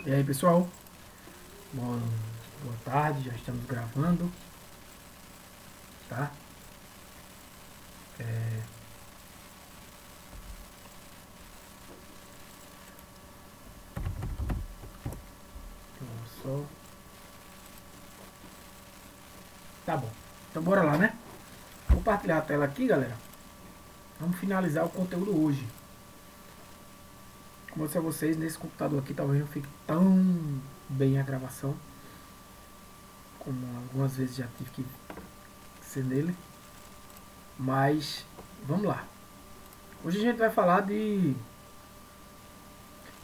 E aí, pessoal? Boa, boa tarde, já estamos gravando, tá? Eu vou só... Tá bom. Então bora lá, né? Vou compartilhar a tela aqui, galera. Vamos finalizar o conteúdo hoje. Como eu disse a vocês, nesse computador aqui talvez não fique tão bem a gravação, como algumas vezes já tive que ser nele. Mas, vamos lá. Hoje a gente vai falar de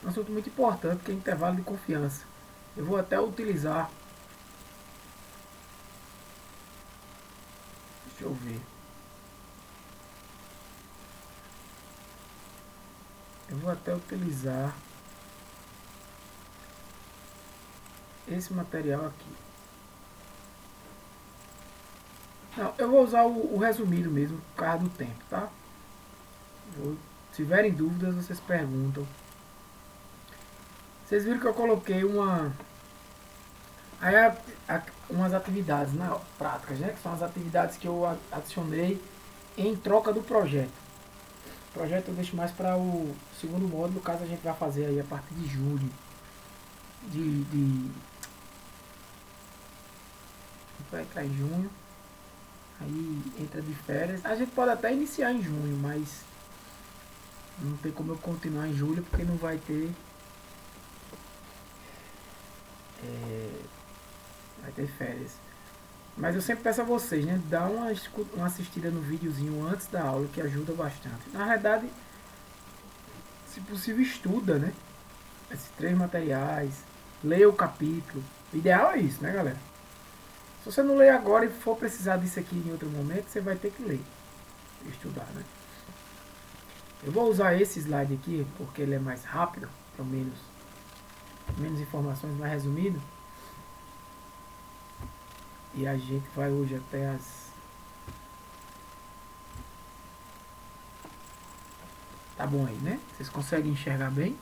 um assunto muito importante, que é intervalo de confiança. Eu vou até utilizar... Deixa eu ver. Eu vou até utilizar esse material aqui. Não, eu vou usar o resumido mesmo, por causa do tempo, tá? Se tiverem dúvidas, vocês perguntam. Vocês viram que eu coloquei aí umas atividades práticas, né? Que são as atividades que eu adicionei em troca do projeto. O projeto eu deixo mais para o segundo módulo, caso a gente vai fazer aí a partir de julho. Vai entrar em junho. Aí entra de férias. A gente pode até iniciar em junho, mas não tem como eu continuar em julho porque não vai ter. Vai ter férias. Mas eu sempre peço a vocês, né? Dá uma assistida no videozinho antes da aula, que ajuda bastante. Na verdade, se possível, estuda, né? Esses três materiais. Leia o capítulo. O ideal é isso, né, galera? Se você não ler agora e for precisar disso aqui em outro momento, você vai ter que ler. Estudar, né? Eu vou usar esse slide aqui porque ele é mais rápido, pelo menos informações, mais resumido. E a gente vai hoje até as... Tá bom aí, né? Vocês conseguem enxergar bem?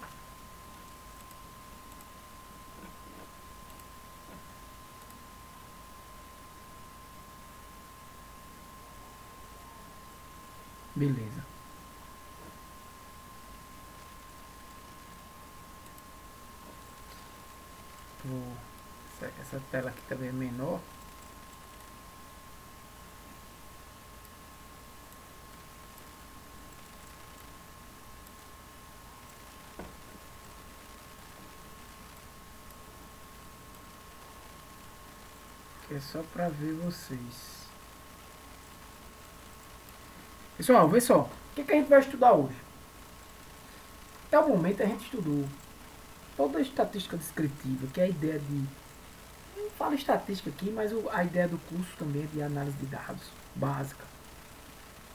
Beleza. Vou... Essa tela aqui também é menor. Que é só pra ver vocês. Pessoal, vê só. O que a gente vai estudar hoje? Até o momento a gente estudou toda a estatística descritiva, que é a ideia de... Não falo estatística aqui, mas a ideia do curso também é de análise de dados básica.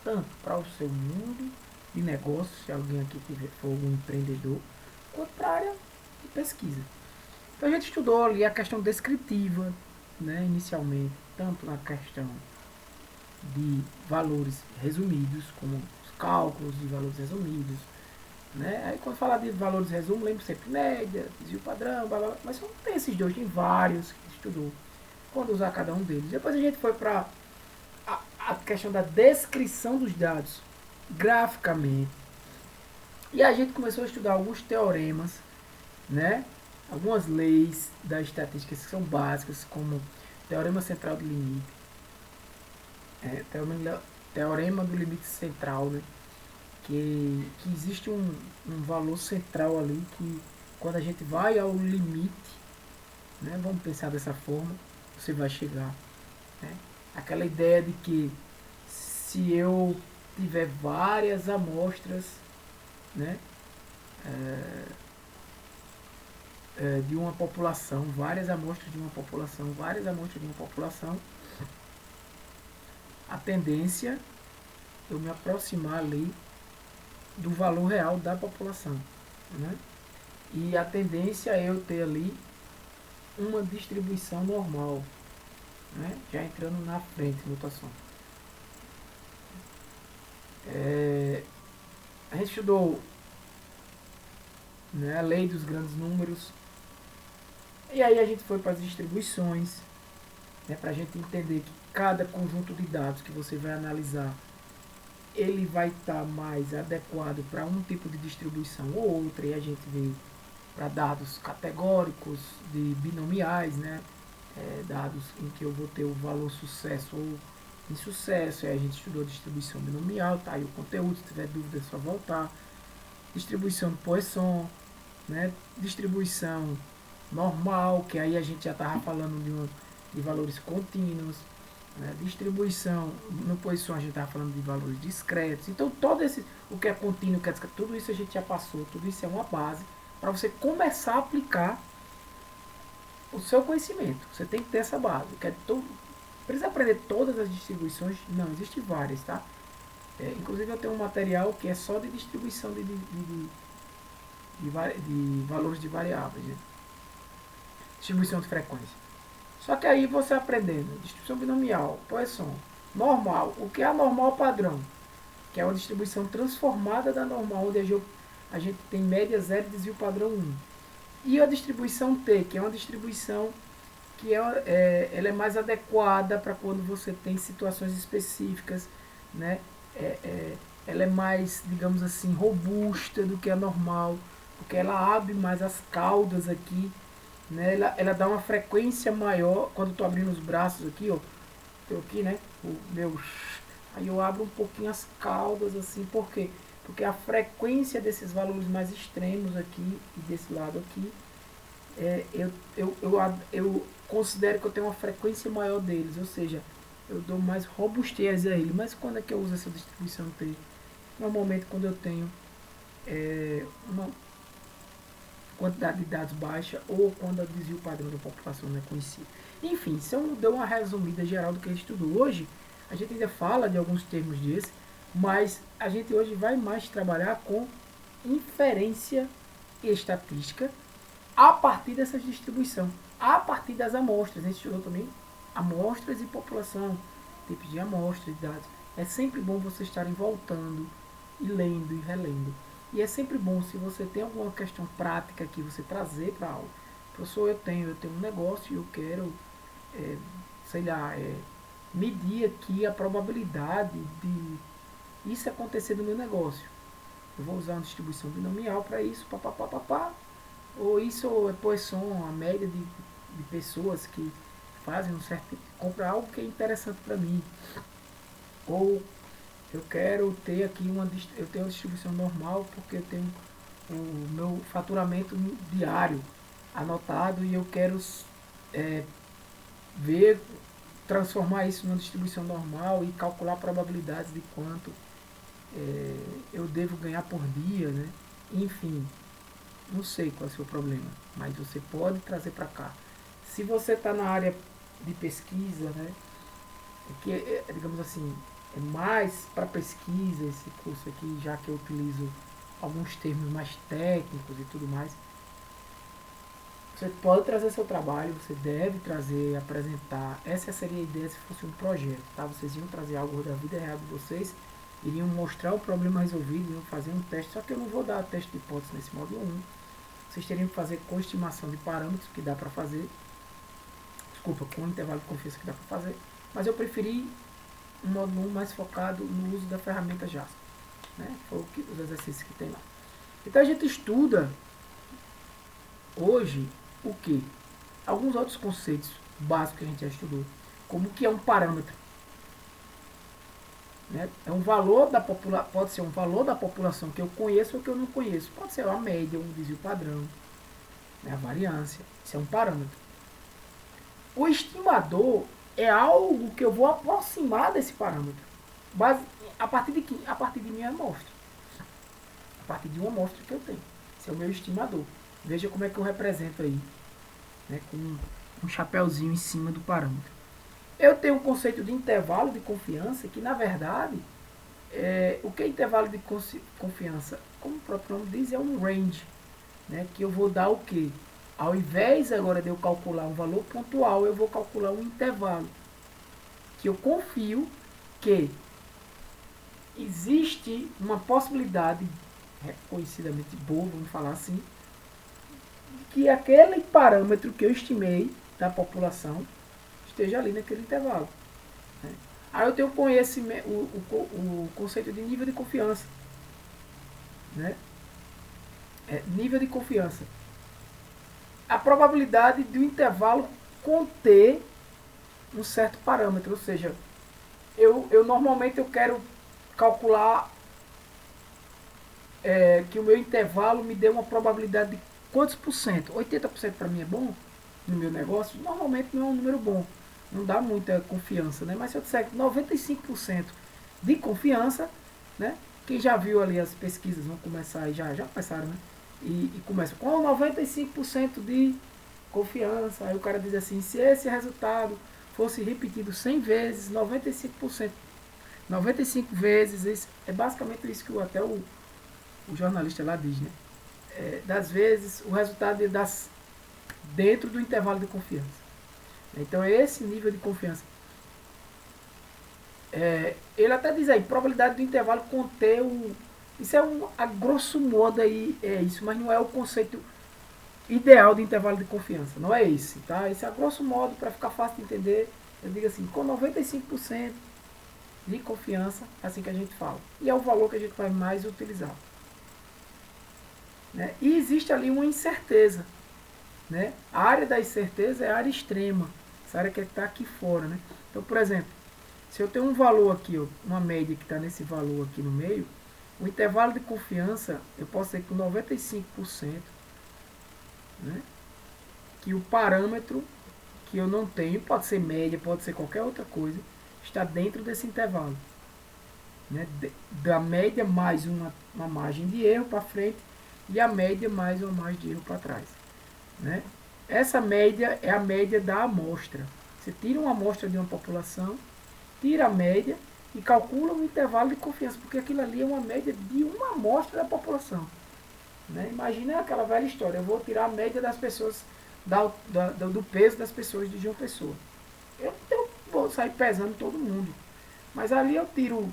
Tanto para o seu mundo de negócios, se alguém aqui for um empreendedor, quanto para a área de pesquisa. Então a gente estudou ali a questão descritiva, né, inicialmente, tanto na questão de valores resumidos, como os cálculos de valores resumidos, né? Aí quando falar de valores resumidos, lembro sempre média, desvio padrão, blá, blá, blá, mas não tem esses dois, tem vários que a gente estudou. Quando usar cada um deles. Depois a gente foi para a questão da descrição dos dados graficamente. E a gente começou a estudar alguns teoremas, né? Algumas leis da estatística que são básicas, como teorema central do limite, teorema do limite central, né? Que existe um valor central ali que quando a gente vai ao limite, né? Vamos pensar dessa forma, você vai chegar, né? Aquela ideia de que se eu tiver várias amostras, né, de uma população, várias amostras de uma população, várias amostras de uma população, a tendência é eu me aproximar ali do valor real da população, né? E a tendência é eu ter ali uma distribuição normal, né? Já entrando na frente no assunto. A gente estudou, né, a lei dos grandes números, E aí a gente foi para as distribuições, né, para a gente entender que cada conjunto de dados que você vai analisar, ele vai estar mais adequado para um tipo de distribuição ou outra, e a gente veio para dados categóricos de binomiais, né, dados em que eu vou ter o valor sucesso ou insucesso, e a gente estudou distribuição binomial, tá aí o conteúdo, se tiver dúvida é só voltar. Distribuição de Poisson, né, distribuição normal, que aí a gente já estava falando de valores contínuos, né, distribuição no Poisson a gente estava falando de valores discretos. Então todo esse, o que é contínuo, o que é discreto, tudo isso a gente já passou, tudo isso é uma base para você começar a aplicar o seu conhecimento. Você tem que ter essa base. Precisa aprender todas as distribuições? Não, existem várias, tá? Inclusive eu tenho um material que é só de distribuição de valores de variáveis, né? Distribuição de frequência. Só que aí você aprendendo distribuição binomial, Poisson, normal, o que é a normal padrão, que é uma distribuição transformada da normal, onde a gente tem média zero e desvio padrão 1. E a distribuição T, que é uma distribuição que ela é mais adequada para quando você tem situações específicas, né? Ela é mais, digamos assim, robusta do que a normal, porque ela abre mais as caudas aqui, né? Ela dá uma frequência maior quando eu tô abrindo os braços aqui, ó. Eu aqui, né? O meu, aí eu abro um pouquinho as caudas assim, por quê? Porque a frequência desses valores mais extremos aqui e desse lado aqui, eu considero que eu tenho uma frequência maior deles, ou seja, eu dou mais robustez a ele. Mas quando é que eu uso essa distribuição T? Normalmente quando eu tenho uma quantidade de dados baixa ou quando o desvio padrão da população não é conhecido. Enfim, se eu der uma resumida geral do que a gente estudou hoje, a gente ainda fala de alguns termos desses, mas a gente hoje vai mais trabalhar com inferência e estatística a partir dessa distribuição, a partir das amostras. A gente estudou também amostras e população, tipos de amostras, de dados. É sempre bom vocês estarem voltando e lendo e relendo. E é sempre bom, se você tem alguma questão prática que você trazer para a aula. Professor, eu tenho um negócio e eu quero, sei lá, medir aqui a probabilidade de isso acontecer no meu negócio. Eu vou usar uma distribuição binomial para isso, papapá. Ou isso é Poisson, a média de pessoas que fazem um certo tipo de compra, algo que é interessante para mim. Ou eu quero ter aqui eu tenho uma distribuição normal porque eu tenho o meu faturamento diário anotado e eu quero ver, transformar isso numa distribuição normal e calcular probabilidades de quanto eu devo ganhar por dia, né? Enfim, não sei qual é o seu problema, mas você pode trazer para cá. Se você está na área de pesquisa, né? Que digamos assim, é mais para pesquisa esse curso aqui, já que eu utilizo alguns termos mais técnicos e tudo mais. Você pode trazer seu trabalho, você deve trazer, apresentar. Essa seria a ideia se fosse um projeto, tá? Vocês iam trazer algo da vida real de vocês, iriam mostrar o problema resolvido, iriam fazer um teste, só que eu não vou dar teste de hipótese nesse módulo 1. Vocês teriam que fazer com estimação de parâmetros, que dá para fazer. Desculpa, com intervalo de confiança que dá para fazer. Mas eu preferi um módulo 1 mais focado no uso da ferramenta JASP, né? Foi os exercícios que tem lá. Então a gente estuda hoje o que? Alguns outros conceitos básicos que a gente já estudou, como o que é um parâmetro. Né? É um valor da população, pode ser um valor da população que eu conheço ou que eu não conheço. Pode ser a média, um desvio padrão, né? A variância. Isso é um parâmetro. O estimador é algo que eu vou aproximar desse parâmetro. A partir de quê? A partir de minha amostra. A partir de uma amostra que eu tenho. Esse é o meu estimador. Veja como é que eu represento aí, né? Com um chapéuzinho em cima do parâmetro. Eu tenho um conceito de intervalo de confiança, que na verdade, o que é intervalo de confiança? Como o próprio nome diz, é um range, né? Que eu vou dar o quê? Ao invés agora de eu calcular um valor pontual, eu vou calcular um intervalo. Que eu confio que existe uma possibilidade reconhecidamente boa, vamos falar assim, que aquele parâmetro que eu estimei da população esteja ali naquele intervalo. Né? Aí eu tenho conhecimento, o conceito de nível de confiança. Né? Nível de confiança. A probabilidade do intervalo conter um certo parâmetro, ou seja, eu normalmente eu quero calcular que o meu intervalo me dê uma probabilidade de quantos por cento? 80% para mim é bom no meu negócio? Normalmente não é um número bom, não dá muita confiança, né? Mas se eu disser 95% de confiança, né? Quem já viu ali as pesquisas vão começar, já começaram, né? E começa com 95% de confiança. Aí o cara diz assim, se esse resultado fosse repetido 100 vezes, 95%, 95 vezes, isso, é basicamente isso que até o jornalista lá diz, né? Das vezes, o resultado ele dá dentro do intervalo de confiança. Então, é esse nível de confiança. Ele até diz aí, probabilidade do intervalo conter o... Isso a grosso modo aí, é isso, mas não é o conceito ideal de intervalo de confiança. Não é esse, tá? Esse é a grosso modo, para ficar fácil de entender, eu digo assim, com 95% de confiança, é assim que a gente fala. E é o valor que a gente vai mais utilizar. Né? E existe ali uma incerteza. Né? A área da incerteza é a área extrema, essa área que está aqui fora. Né? Então, por exemplo, se eu tenho um valor aqui, ó, uma média que está nesse valor aqui no meio, o intervalo de confiança, eu posso ter com 95%, né? Que o parâmetro que eu não tenho, pode ser média, pode ser qualquer outra coisa, está dentro desse intervalo. Né? Da média mais uma margem de erro para frente e a média mais uma margem de erro para trás. Né? Essa média é a média da amostra. Você tira uma amostra de uma população, tira a média e calcula um intervalo de confiança, porque aquilo ali é uma média de uma amostra da população. Né? Imagina aquela velha história, eu vou tirar a média das pessoas, do peso das pessoas de João Pessoa. Eu vou sair pesando todo mundo. Mas ali eu tiro,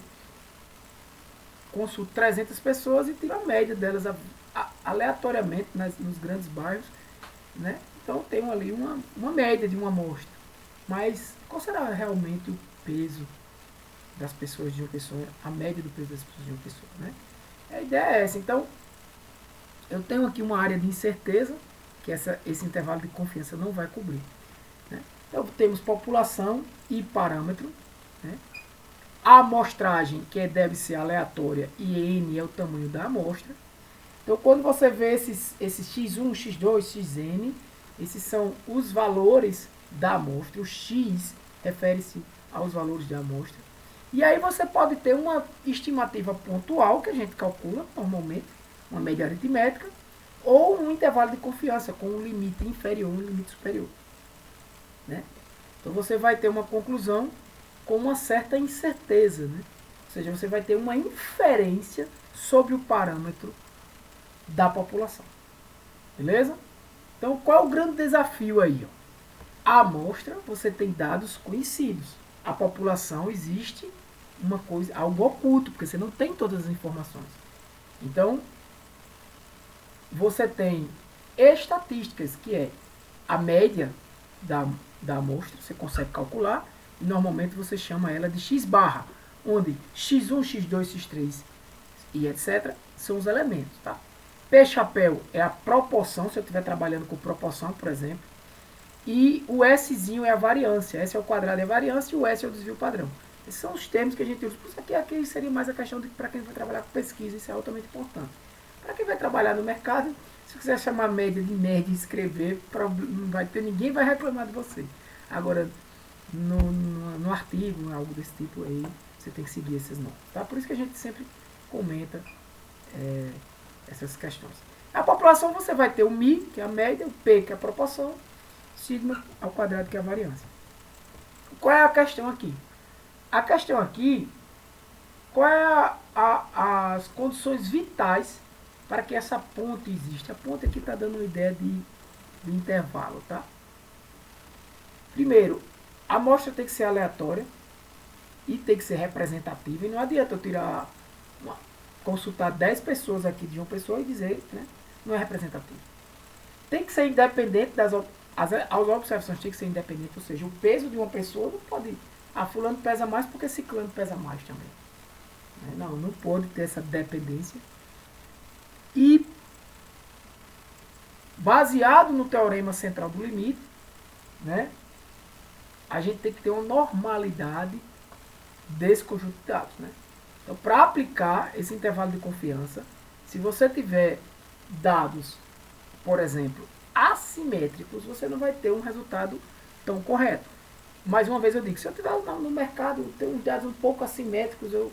consulto 300 pessoas e tiro a média delas aleatoriamente nos grandes bairros. Né? Então tem ali uma média de uma amostra. Mas qual será realmente o peso das pessoas de uma pessoa, a média do peso das pessoas de uma pessoa? Né? A ideia é essa. Então, eu tenho aqui uma área de incerteza, que esse intervalo de confiança não vai cobrir. Né? Então, temos população e parâmetro. Né? A amostragem, que deve ser aleatória, e N é o tamanho da amostra. Então, quando você vê esses x1, x2, xn, esses são os valores da amostra. O x refere-se aos valores da amostra. E aí você pode ter uma estimativa pontual, que a gente calcula normalmente, uma média aritmética, ou um intervalo de confiança com um limite inferior e um limite superior. Né? Então você vai ter uma conclusão com uma certa incerteza. Né? Ou seja, você vai ter uma inferência sobre o parâmetro da população. Beleza? Então, qual é o grande desafio aí? Ó? A amostra, você tem dados conhecidos. A população existe uma coisa, algo oculto, porque você não tem todas as informações. Então, você tem estatísticas, que é a média da amostra, você consegue calcular, e normalmente você chama ela de x barra, onde x1, x2, x3 e etc. são os elementos. Tá? P-chapéu é a proporção, se eu estiver trabalhando com proporção, por exemplo. E o Szinho é a variância. S é o quadrado é a variância e o S é o desvio padrão. Esses são os termos que a gente usa. Por isso aqui seria mais a questão de para quem vai trabalhar com pesquisa, isso é altamente importante. Para quem vai trabalhar no mercado, se quiser chamar média de nerd e escrever, não vai ter, ninguém vai reclamar de você. Agora, no artigo, algo desse tipo aí, você tem que seguir esses nomes. Tá? Por isso que a gente sempre comenta essas questões. A população você vai ter o Mi, que é a média, o P, que é a proporção, sigma ao quadrado, que é a variância. Qual é a questão aqui? A questão aqui, qual é as condições vitais para que essa ponte exista? A ponte aqui está dando uma ideia de intervalo, tá? Primeiro, a amostra tem que ser aleatória e tem que ser representativa. E não adianta eu consultar 10 pessoas aqui de uma pessoa e dizer, né, não é representativo. tem que ser independente as observações têm que ser independentes, ou seja, o peso de uma pessoa não pode, fulano pesa mais porque ciclano pesa mais também. Não pode ter essa dependência. E baseado no teorema central do limite, né, a gente tem que ter uma normalidade desse conjunto de dados. Né? Então, para aplicar esse intervalo de confiança, se você tiver dados, por exemplo, assimétricos, você não vai ter um resultado tão correto. Mais uma vez eu digo, se eu tiver no mercado, tem uns dados um pouco assimétricos, eu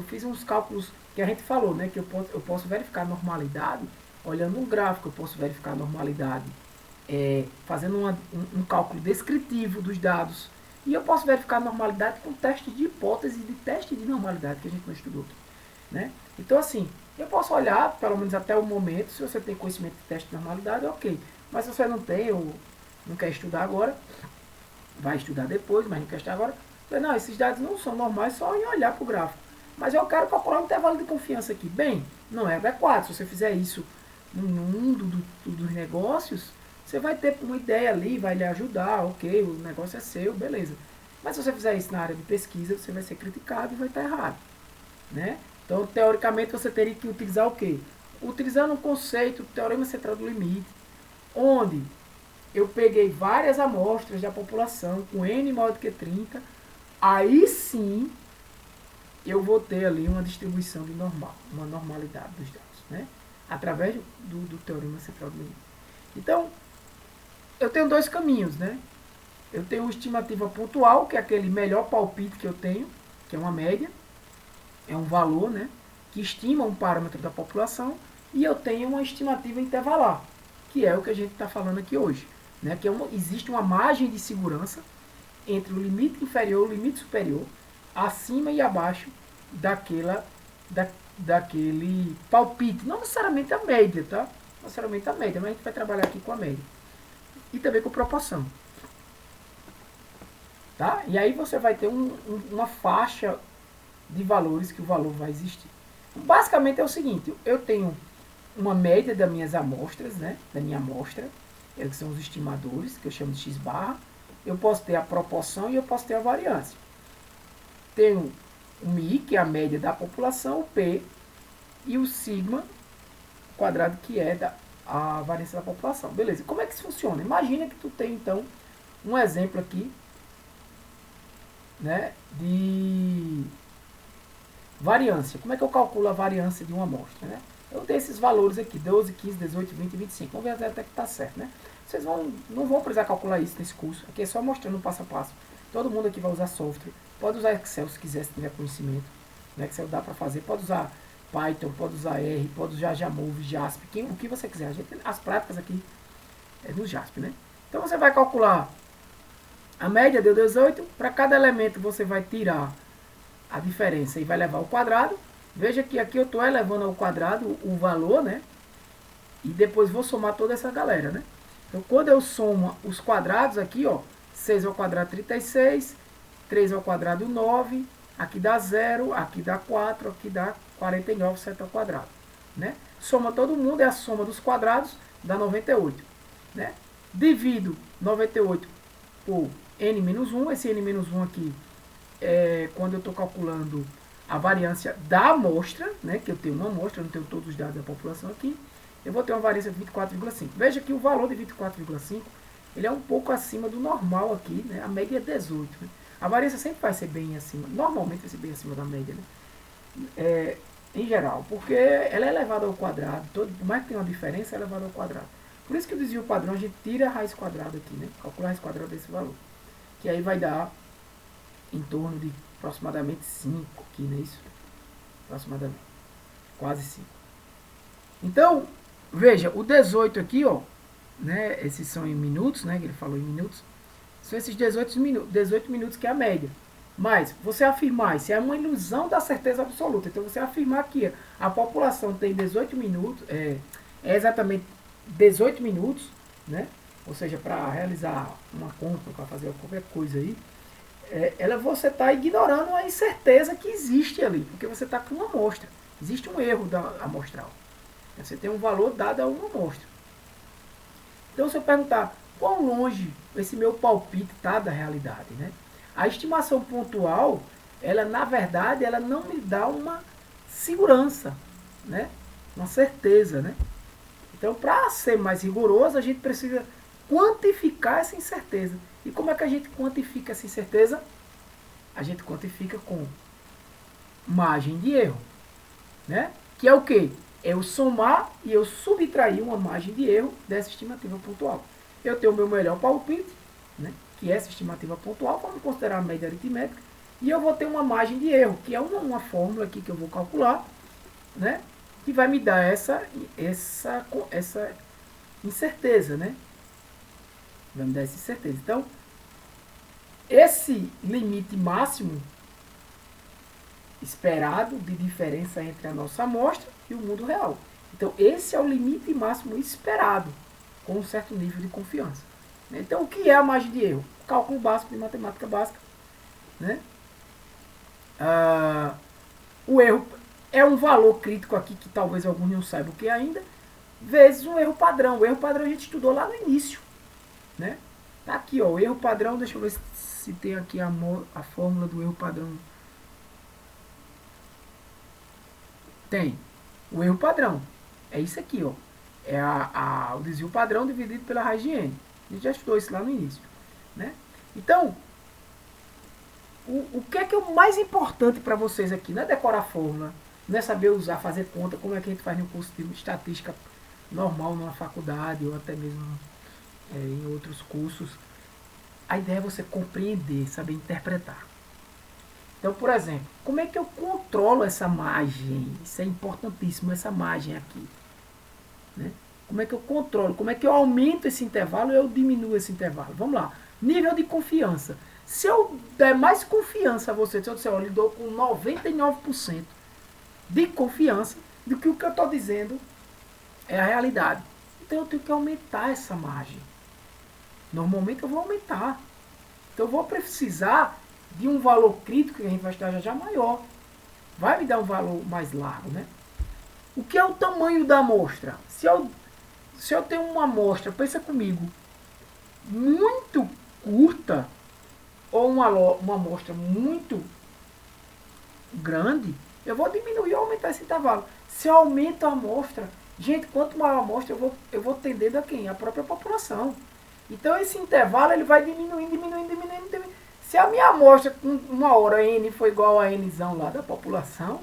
fiz uns cálculos que a gente falou, né, que eu posso verificar a normalidade olhando um gráfico, eu posso verificar a normalidade fazendo um cálculo descritivo dos dados, e eu posso verificar a normalidade com teste de hipótese e de teste de normalidade que a gente não estudou aqui. Né? Então, assim, eu posso olhar, pelo menos até o momento, se você tem conhecimento de teste de normalidade, ok. Mas se você não tem, ou não quer estudar agora, vai estudar depois, mas não quer estudar agora, não, esses dados não são normais só em olhar para o gráfico. Mas eu quero calcular um intervalo de confiança aqui. Bem, não é adequado. Se você fizer isso no mundo dos negócios, você vai ter uma ideia ali, vai lhe ajudar, ok, o negócio é seu, beleza. Mas se você fizer isso na área de pesquisa, você vai ser criticado e vai estar errado. Né? Então, teoricamente, você teria que utilizar o quê? Utilizando um conceito, o teorema central do limite, onde eu peguei várias amostras da população com N maior do que 30, aí sim eu vou ter ali uma distribuição de normal, uma normalidade dos dados, né? Através do teorema central do limite. Então, eu tenho dois caminhos, né? Eu tenho uma estimativa pontual, que é aquele melhor palpite que eu tenho, que é uma média, é um valor, né, que estima um parâmetro da população, e eu tenho uma estimativa intervalar, que é o que a gente está falando aqui hoje. Né, que existe uma margem de segurança entre o limite inferior e o limite superior, acima e abaixo daquele palpite. Não necessariamente a média, tá? Não necessariamente a média, mas a gente vai trabalhar aqui com a média. E também com proporção. Tá? E aí você vai ter uma faixa de valores que o valor vai existir. Basicamente é o seguinte, eu tenho uma média das minhas amostras, né, da minha amostra, que são os estimadores, que eu chamo de x barra, eu posso ter a proporção e eu posso ter a variância. Tenho o mi, que é a média da população, o p, e o sigma quadrado, que é a variância da população. Beleza, como é que isso funciona? Imagina que tu tem, então, um exemplo aqui, né, de variância. Como é que eu calculo a variância de uma amostra? Né? Eu tenho esses valores aqui, 12, 15, 18, 20 e 25. Vamos ver até que está certo. Né? Vocês não vão precisar calcular isso nesse curso. Aqui é só mostrando o passo a passo. Todo mundo aqui vai usar software. Pode usar Excel se quiser, se tiver conhecimento. No Excel dá para fazer. Pode usar Python, pode usar R, pode usar Jamove, Jasp, o que você quiser. As práticas aqui é no Jasp. Né? Então você vai calcular a média, deu 18. Para cada elemento você vai tirar a diferença e vai levar ao quadrado. Veja que aqui eu estou elevando ao quadrado o valor, né? E depois vou somar toda essa galera, né? Então, quando eu somo os quadrados aqui, ó, 6 ao quadrado 36, 3 ao quadrado 9, aqui dá 0, aqui dá 4, aqui dá 49, 7 ao quadrado, né? Soma todo mundo, é a soma dos quadrados, dá 98, né? Divido 98 por n-1, esse n-1 aqui quando eu estou calculando a variância da amostra, né, que eu tenho uma amostra, eu não tenho todos os dados da população aqui, eu vou ter uma variância de 24,5. Veja que o valor de 24,5 ele é um pouco acima do normal aqui, né, a média é 18. Né? A variância sempre vai ser bem acima, normalmente vai ser bem acima da média, né? Em geral, porque ela é elevada ao quadrado, por mais que tenha uma diferença, é elevada ao quadrado. Por isso que o desvio padrão a gente tira a raiz quadrada aqui, né, calcula a raiz quadrada desse valor, que aí vai dar em torno de aproximadamente 5 aqui, não é isso? Aproximadamente. Quase 5. Então, veja, o 18 aqui, ó, né, esses são em minutos, né, que ele falou em minutos, são esses 18 minutos que é a média. Mas, você afirmar, isso é uma ilusão da certeza absoluta. Então, você afirmar que a população tem 18 minutos, é exatamente 18 minutos, né, ou seja, para realizar uma compra, para fazer qualquer coisa aí, você está ignorando a incerteza que existe ali, porque você está com uma amostra. Existe um erro amostral. Você tem um valor dado a uma amostra. Então, se eu perguntar quão longe esse meu palpite está da realidade, né? A estimação pontual, ela na verdade, ela não me dá uma segurança, né? Uma certeza, né? Então, para ser mais rigoroso, a gente precisa quantificar essa incerteza. E como é que a gente quantifica essa incerteza? A gente quantifica com margem de erro, né? Que é o quê? É eu somar e eu subtrair uma margem de erro dessa estimativa pontual. Eu tenho o meu melhor palpite, né? Que é essa estimativa pontual, vamos considerar a média aritmética, e eu vou ter uma margem de erro, que é uma fórmula aqui que eu vou calcular, né? Que vai me dar essa incerteza, né? Vai me dar essa incerteza. Então, esse limite máximo esperado de diferença entre a nossa amostra e o mundo real. Então, esse é o limite máximo esperado, com um certo nível de confiança. Então, o que é a margem de erro? Cálculo básico de matemática básica. Né? O erro é um valor crítico aqui, que talvez alguns não saibam o que é ainda, vezes um erro padrão. O erro padrão a gente estudou lá no início. Né? Tá aqui, ó, o erro padrão, deixa eu ver se tem aqui a fórmula do erro padrão. Tem o erro padrão. É isso aqui, ó. É o desvio padrão dividido pela raiz de n. A gente já estudou isso lá no início. Né? Então, o que é o mais importante para vocês aqui? Não é decorar a fórmula, não é saber usar, fazer conta, como é que a gente faz no curso de estatística normal na faculdade ou até mesmo em outros cursos. A ideia é você compreender, saber interpretar. Então, por exemplo, como é que eu controlo essa margem? Isso é importantíssimo, essa margem aqui. Né? Como é que eu controlo? Como é que eu aumento esse intervalo e eu diminuo esse intervalo? Vamos lá. Nível de confiança. Se eu der mais confiança a você, se eu disser, eu lhe dou com 99% de confiança do que o que eu estou dizendo é a realidade. Então eu tenho que aumentar essa margem. Normalmente eu vou aumentar. Então eu vou precisar de um valor crítico, que a gente vai estudar já maior. Vai me dar um valor mais largo, né? O que é o tamanho da amostra? Se eu tenho uma amostra, pensa comigo, muito curta, ou uma amostra muito grande, eu vou diminuir ou aumentar esse intervalo. Se eu aumento a amostra, gente, quanto maior a amostra, eu vou tendendo a quem? A própria população. Então esse intervalo ele vai diminuindo. Se a minha amostra com uma hora N for igual a Nzão lá da população,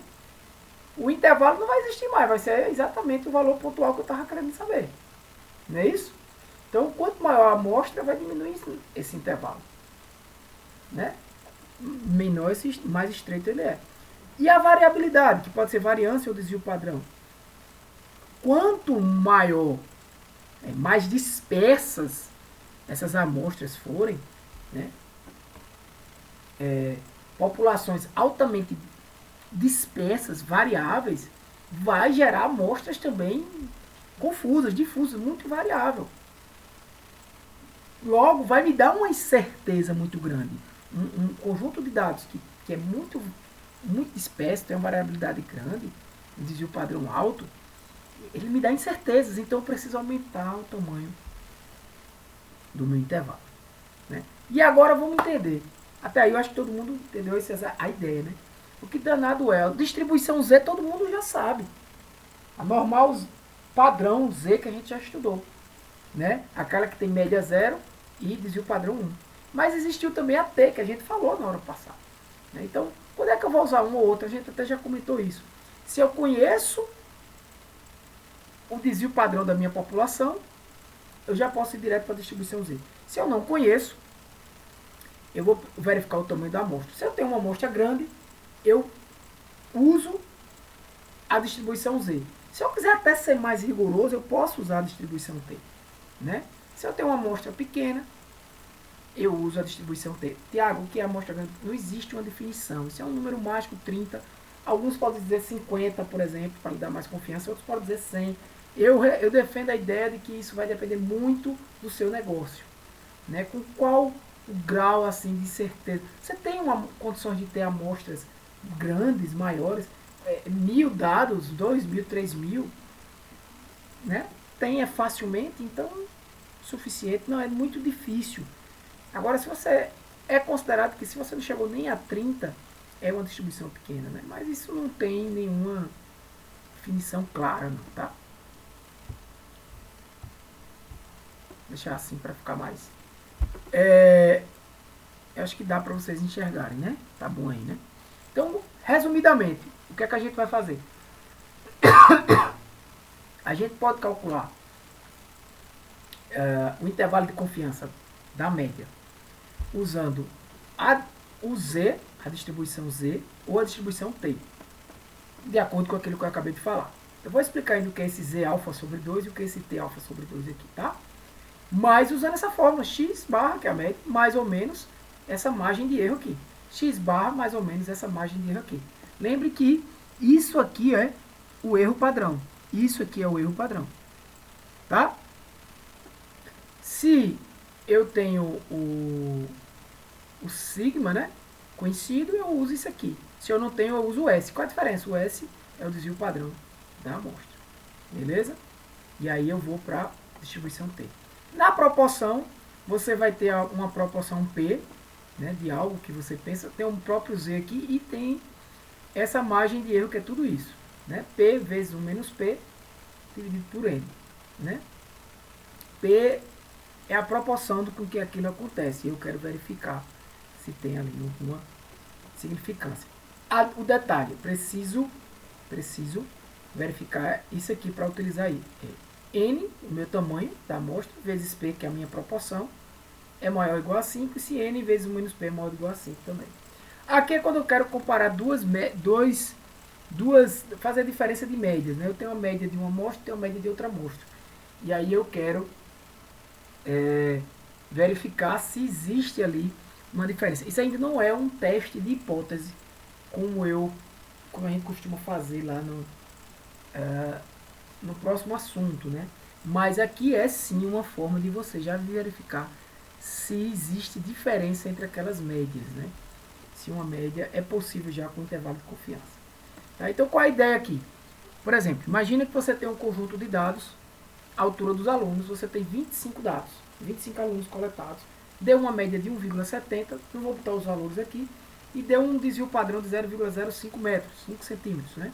o intervalo não vai existir mais, vai ser exatamente o valor pontual que eu estava querendo saber. Não é isso? Então, quanto maior a amostra, vai diminuir esse intervalo. Né? Menor, mais estreito ele é. E a variabilidade, que pode ser variância ou desvio padrão. Quanto maior, mais dispersas essas amostras forem, né? Populações altamente dispersas, variáveis, vai gerar amostras também confusas, difusas, muito variável. Logo, vai me dar uma incerteza muito grande. Um conjunto de dados que é muito disperso, tem uma variabilidade grande, um desvio padrão alto, ele me dá incertezas, então eu preciso aumentar o tamanho do meu intervalo. Né? E agora vamos entender. Até aí eu acho que todo mundo entendeu a ideia, né? O que danado é? A distribuição Z todo mundo já sabe. A normal padrão Z que a gente já estudou. Né? Aquela que tem média 0 e desvio padrão 1. Mas existiu também a T, que a gente falou na hora passada. Né? Então, quando é que eu vou usar um ou outro? A gente até já comentou isso. Se eu conheço o desvio padrão da minha população, eu já posso ir direto para a distribuição Z. Se eu não conheço, eu vou verificar o tamanho da amostra. Se eu tenho uma amostra grande, eu uso a distribuição Z. Se eu quiser até ser mais rigoroso, eu posso usar a distribuição T. Né? Se eu tenho uma amostra pequena, eu uso a distribuição T. Tiago, o que é amostra grande? Não existe uma definição. Isso é um número mágico, 30. Alguns podem dizer 50, por exemplo, para lhe dar mais confiança. Outros podem dizer 100. Eu defendo a ideia de que isso vai depender muito do seu negócio. Né? Com qual o grau assim, de certeza. Você tem uma condição de ter amostras grandes, maiores, 1.000 dados, 2.000, 3.000, né? Tenha facilmente, então suficiente, não, é muito difícil. Agora, se você é considerado que se você não chegou nem a 30, é uma distribuição pequena, né? Mas isso não tem nenhuma definição clara, não, tá? Deixar assim para ficar mais. Eu acho que dá para vocês enxergarem, né? Tá bom aí, né? Então, resumidamente, o que é que a gente vai fazer? A gente pode calcular o intervalo de confiança da média usando o Z, a distribuição Z, ou a distribuição T, de acordo com aquilo que eu acabei de falar. Eu vou explicar ainda o que é esse Z alfa sobre 2 e o que é esse T alfa sobre 2 aqui, tá? Mas usando essa fórmula, x barra, que é a média, mais ou menos essa margem de erro aqui. X barra, mais ou menos essa margem de erro aqui. Lembre que isso aqui é o erro padrão. Isso aqui é o erro padrão. Tá? Se eu tenho o sigma, né, conhecido, eu uso isso aqui. Se eu não tenho, eu uso o S. Qual a diferença? O S é o desvio padrão da amostra. Beleza? E aí eu vou para a distribuição T. Na proporção, você vai ter uma proporção P, né, de algo que você pensa, tem um próprio Z aqui e tem essa margem de erro que é tudo isso. Né? P vezes 1 menos P dividido por N. Né? P é a proporção do com que aquilo acontece. E eu quero verificar se tem ali alguma significância. O detalhe, preciso verificar isso aqui para utilizar aí. N, o meu tamanho da amostra, vezes P, que é a minha proporção, é maior ou igual a 5, e se N vezes 1 menos P é maior ou igual a 5 também. Aqui é quando eu quero comparar fazer a diferença de médias. Né? Eu tenho uma média de uma amostra e tenho uma média de outra amostra. E aí eu quero verificar se existe ali uma diferença. Isso ainda não é um teste de hipótese, como a gente costuma fazer lá no próximo assunto, né? Mas aqui é sim uma forma de você já verificar se existe diferença entre aquelas médias, né? Se uma média é possível já com intervalo de confiança. Tá? Então, qual a ideia aqui? Por exemplo, imagina que você tem um conjunto de dados, a altura dos alunos, você tem 25 dados, 25 alunos coletados, deu uma média de 1,70, não vou botar os valores aqui, e deu um desvio padrão de 0,05 metros, 5 centímetros, né?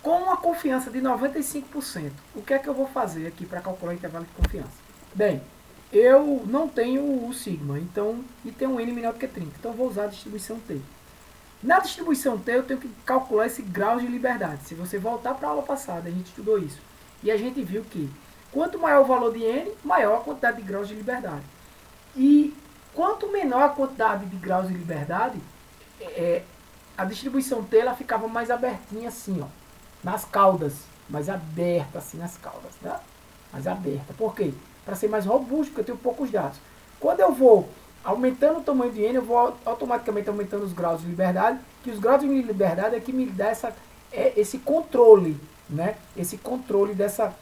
Com uma confiança de 95%, o que é que eu vou fazer aqui para calcular o intervalo de confiança? Bem, eu não tenho o sigma, então, e tenho um n menor do que 30, então eu vou usar a distribuição T. Na distribuição T eu tenho que calcular esse grau de liberdade. Se você voltar para a aula passada, a gente estudou isso. E a gente viu que quanto maior o valor de n, maior a quantidade de graus de liberdade. E quanto menor a quantidade de graus de liberdade, a distribuição T ela ficava mais abertinha assim, ó, nas caudas, mais aberta assim nas caudas, tá? Mais aberta. Por quê? Para ser mais robusto, porque eu tenho poucos dados. Quando eu vou aumentando o tamanho de n, eu vou automaticamente aumentando os graus de liberdade, que os graus de liberdade é que me dá esse controle, né? Esse controle dessa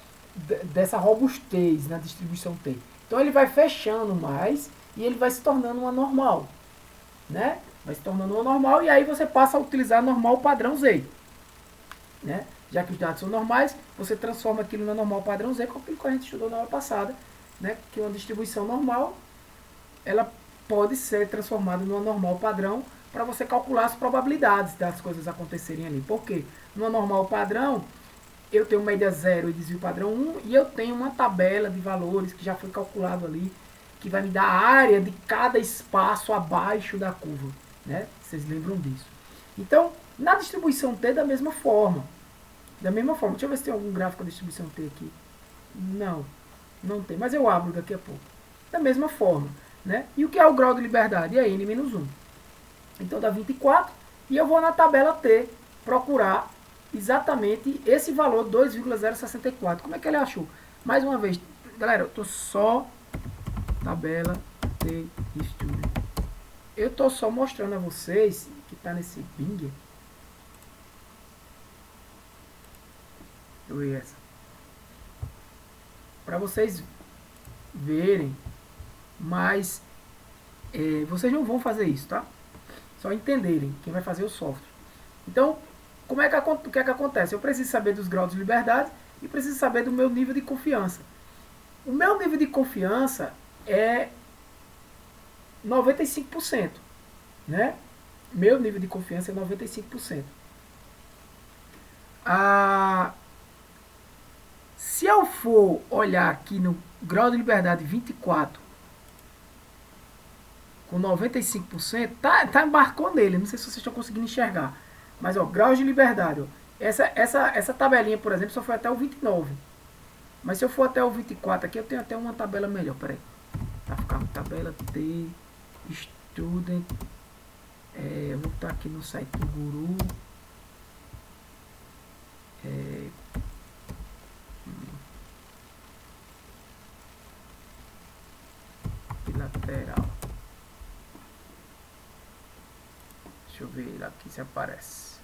robustez na distribuição T. Então ele vai fechando mais e ele vai se tornando uma normal, né? Vai se tornando uma normal e aí você passa a utilizar normal padrão Z, né? Já que os dados são normais, você transforma aquilo na normal padrão Z, como a gente estudou na aula passada, né? Que uma distribuição normal, ela pode ser transformada numa normal padrão para você calcular as probabilidades das coisas acontecerem ali. Por quê? Numa normal padrão, eu tenho média 0 e desvio padrão 1, e eu tenho uma tabela de valores que já foi calculado ali, que vai me dar a área de cada espaço abaixo da curva, né? Vocês lembram disso. Então, na distribuição T, da mesma forma. Da mesma forma. Deixa eu ver se tem algum gráfico da distribuição T aqui. Não, não tem, mas eu abro daqui a pouco. Da mesma forma, né? E o que é o grau de liberdade? É n menos 1. Então dá 24, e eu vou na tabela T procurar exatamente esse valor, 2,064. Como é que ele achou? Mais uma vez, galera, eu estou só tabela T Studio. Eu estou só mostrando a vocês que está nesse Bing. Eu essa. Para vocês verem, mas vocês não vão fazer isso, tá? Só entenderem, quem vai fazer o software. Então, o que é que acontece? Eu preciso saber dos graus de liberdade e preciso saber do meu nível de confiança. O meu nível de confiança é 95%, né? Meu nível de confiança é 95%. Se eu for olhar aqui no grau de liberdade 24 com 95%, tá embarcou nele. Não sei se vocês estão conseguindo enxergar. Mas, ó, graus de liberdade. Ó, essa tabelinha, por exemplo, só foi até o 29. Mas se eu for até o 24 aqui, eu tenho até uma tabela melhor. Peraí. Tá ficando tabela T, Student. Eu vou estar aqui no site do Guru. Bilateral. Deixa eu ver aqui se aparece.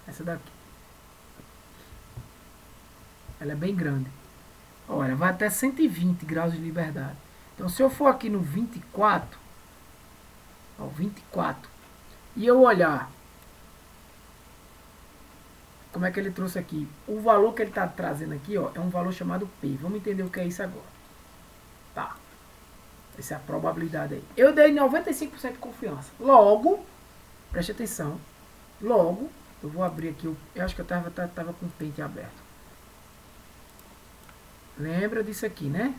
Essa daqui. Ela é bem grande. Olha, vai até 120 graus de liberdade. Então, se eu for aqui no 24, ó, 24, e eu olhar como é que ele trouxe aqui, o valor que ele está trazendo aqui, ó, é um valor chamado P. Vamos entender o que é isso agora. Tá. Essa é a probabilidade aí. Eu dei 95% de confiança. Logo, preste atenção, logo, eu vou abrir aqui, eu acho que eu tava com o Paint aberto. Lembra disso aqui, né?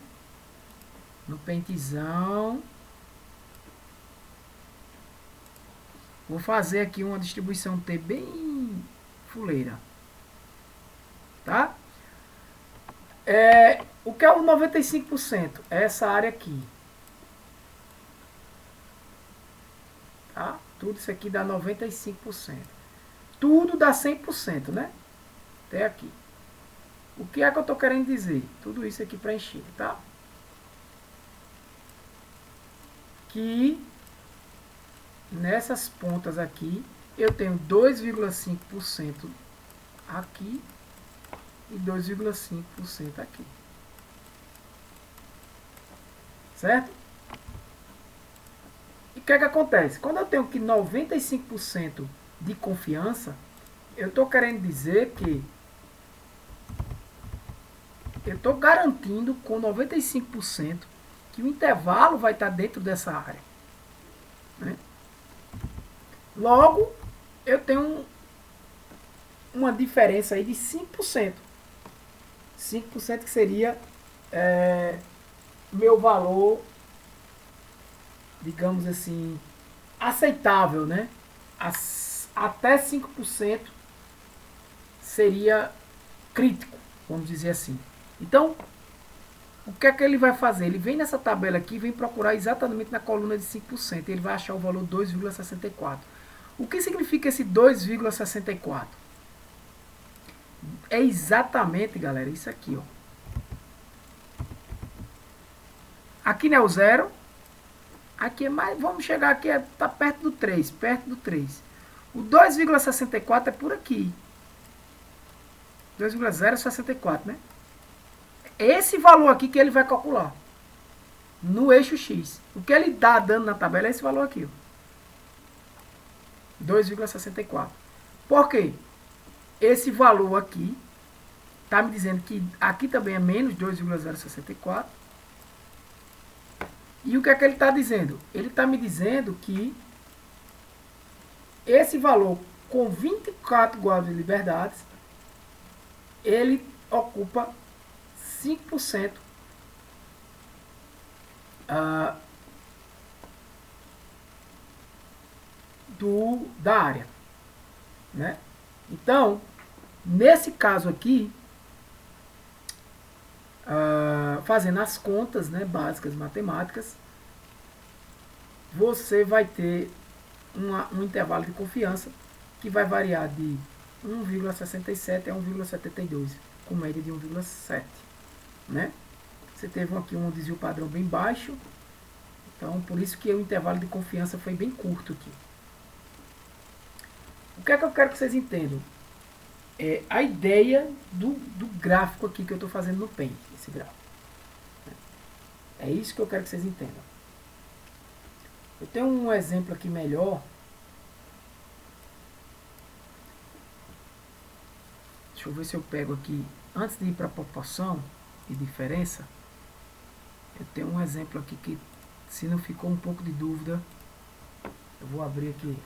No Paintzão. Vou fazer aqui uma distribuição T bem fuleira. Tá? O que é o 95%? É essa área aqui. Tá? Tudo isso aqui dá 95%. Tudo dá 100%, né? Até aqui. O que é que eu estou querendo dizer? Tudo isso aqui preenchido, tá? Que nessas pontas aqui eu tenho 2,5% aqui e 2,5% aqui. Certo? E o que é que acontece? Quando eu tenho que 95% de confiança, eu estou querendo dizer que eu estou garantindo com 95% que o intervalo vai estar dentro dessa área. Né? Logo, eu tenho uma diferença aí de 5%. 5% que seria meu valor, digamos assim, aceitável, né? Até 5% seria crítico, vamos dizer assim. Então, o que é que ele vai fazer? Ele vem nessa tabela aqui e vem procurar exatamente na coluna de 5%. Ele vai achar o valor 2,64. O que significa esse 2,64? É exatamente, galera, isso aqui, ó. Aqui não é o 0. Aqui é mais, vamos chegar aqui, tá perto do 3, perto do 3. O 2,64 é por aqui. 2,064, né? Esse valor aqui que ele vai calcular no eixo X. O que ele está dando na tabela é esse valor aqui, 2,64. Por quê? Esse valor aqui está me dizendo que aqui também é menos 2,064. E o que é que ele está dizendo? Ele está me dizendo que esse valor com 24 graus de liberdades, ele ocupa 5% da área. Né? Então, nesse caso aqui, fazendo as contas, né, básicas matemáticas, você vai ter um intervalo de confiança que vai variar de 1,67 a 1,72, com média de 1,7. Né? Você teve aqui um desvio padrão bem baixo, então por isso que o intervalo de confiança foi bem curto aqui. O que é que eu quero que vocês entendam? É a ideia do gráfico aqui que eu estou fazendo no Paint, esse gráfico. É isso que eu quero que vocês entendam. Eu tenho um exemplo aqui melhor. Deixa eu ver se eu pego aqui, antes de ir para proporção e diferença, eu tenho um exemplo aqui que, se não ficou um pouco de dúvida, eu vou abrir aqui.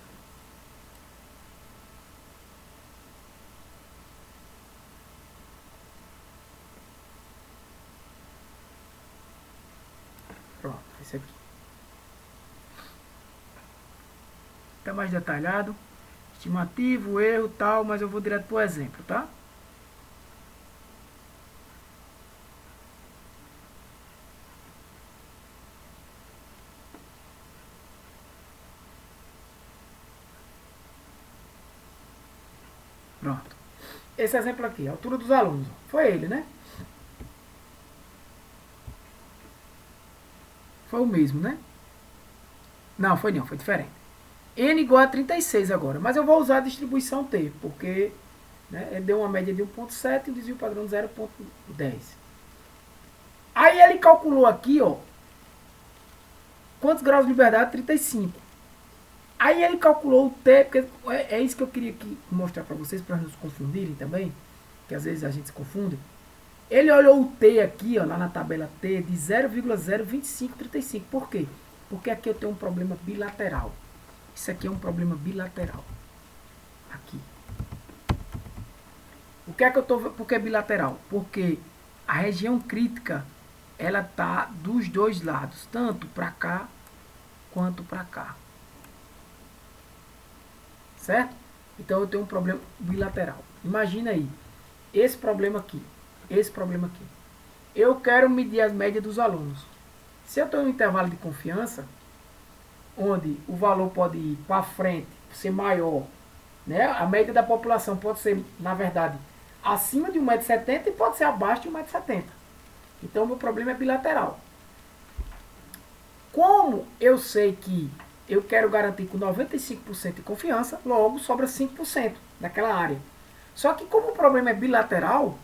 Pronto, esse aqui. Está mais detalhado. Estimativo, erro, tal, mas eu vou direto para o exemplo, tá? Pronto. Esse exemplo aqui, a altura dos alunos. Foi ele, né? Foi o mesmo, né? Não, foi não, foi diferente. N igual a 36 agora, mas eu vou usar a distribuição T, porque, né, ele deu uma média de 1,7 e o desvio padrão de 0,10. Aí ele calculou aqui, ó, quantos graus de liberdade? 35. Aí ele calculou o T, porque é isso que eu queria aqui mostrar para vocês, para não se confundirem também, que às vezes a gente se confunde. Ele olhou o T aqui, ó, lá na tabela T, de 0,02535. Por quê? Porque aqui eu tenho um problema bilateral. Isso aqui é um problema bilateral. Aqui. O que é que eu tô... Por que bilateral? Porque a região crítica, ela tá dos dois lados, tanto para cá quanto para cá. Certo? Então eu tenho um problema bilateral. Imagina aí, esse problema aqui, esse problema aqui. Eu quero medir a média dos alunos. Se eu tenho um intervalo de confiança, onde o valor pode ir para frente, ser maior, né? A média da população pode ser, na verdade, acima de 1,70 m e pode ser abaixo de 1,70 m. Então, o meu problema é bilateral. Como eu sei que eu quero garantir com 95% de confiança, logo sobra 5% daquela área. Só que como o problema é bilateral,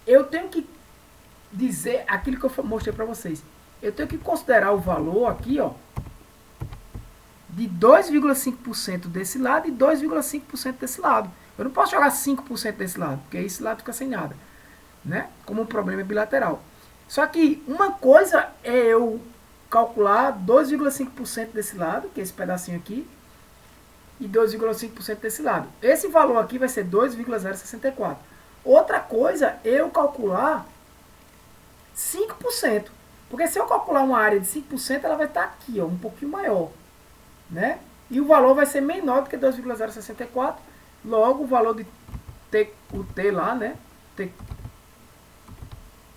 eu tenho que dizer aquilo que eu mostrei para vocês. Eu tenho que considerar o valor aqui, ó, de 2,5% desse lado e 2,5% desse lado. Eu não posso jogar 5% desse lado, porque esse lado fica sem nada, né? Como o problema é bilateral. Só que uma coisa é eu calcular 2,5% desse lado, que é esse pedacinho aqui, e 2,5% desse lado. Esse valor aqui vai ser 2,064. Outra coisa é eu calcular 5%. Porque se eu calcular uma área de 5%, ela vai estar aqui, ó, um pouquinho maior, né? E o valor vai ser menor do que 2,064. Logo, o valor de T, o T lá, né? T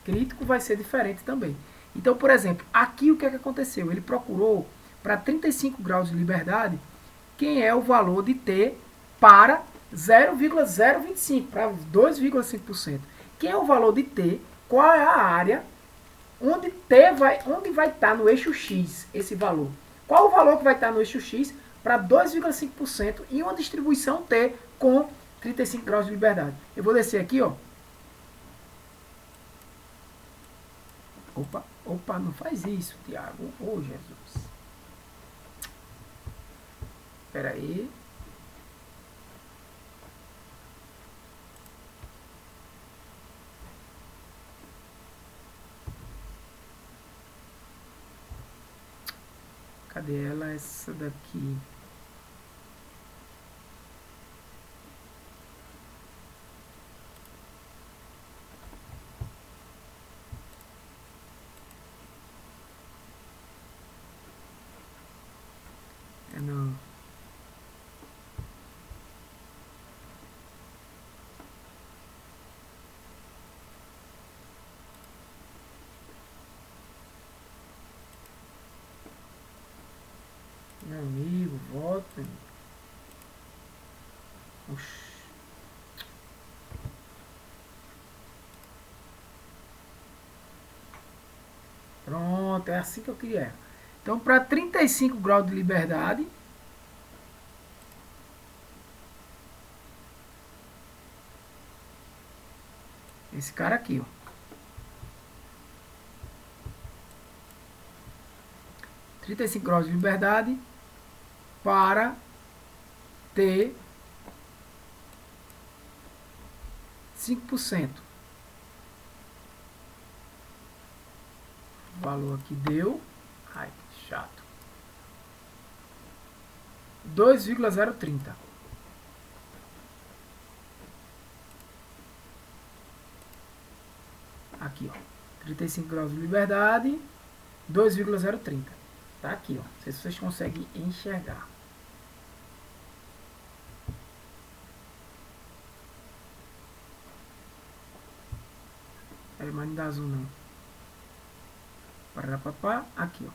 crítico vai ser diferente também. Então, por exemplo, aqui o que é que aconteceu? Ele procurou para 35 graus de liberdade quem é o valor de T para 0,025, para 2,5%. Quem é o valor de T? Qual é a área onde vai estar no eixo X esse valor? Qual o valor que vai estar no eixo X para 2,5% em uma distribuição T com 35 graus de liberdade? Eu vou descer aqui, ó. Opa, não faz isso, Tiago. Oh, Jesus. Espera aí. Cadê ela? Essa daqui. É não. Meu amigo, volta. Oxi. Pronto, é assim que eu queria. Então, para 35 graus de liberdade, esse cara aqui, ó. 35 graus de liberdade, para ter 5%. O valor aqui deu, ai, que chato, 2,030. Aqui, ó, 35 graus de liberdade, 2,030. Tá aqui, ó. Não sei se vocês conseguem enxergar. Mas não dá azul não. Parapapá, aqui, ó.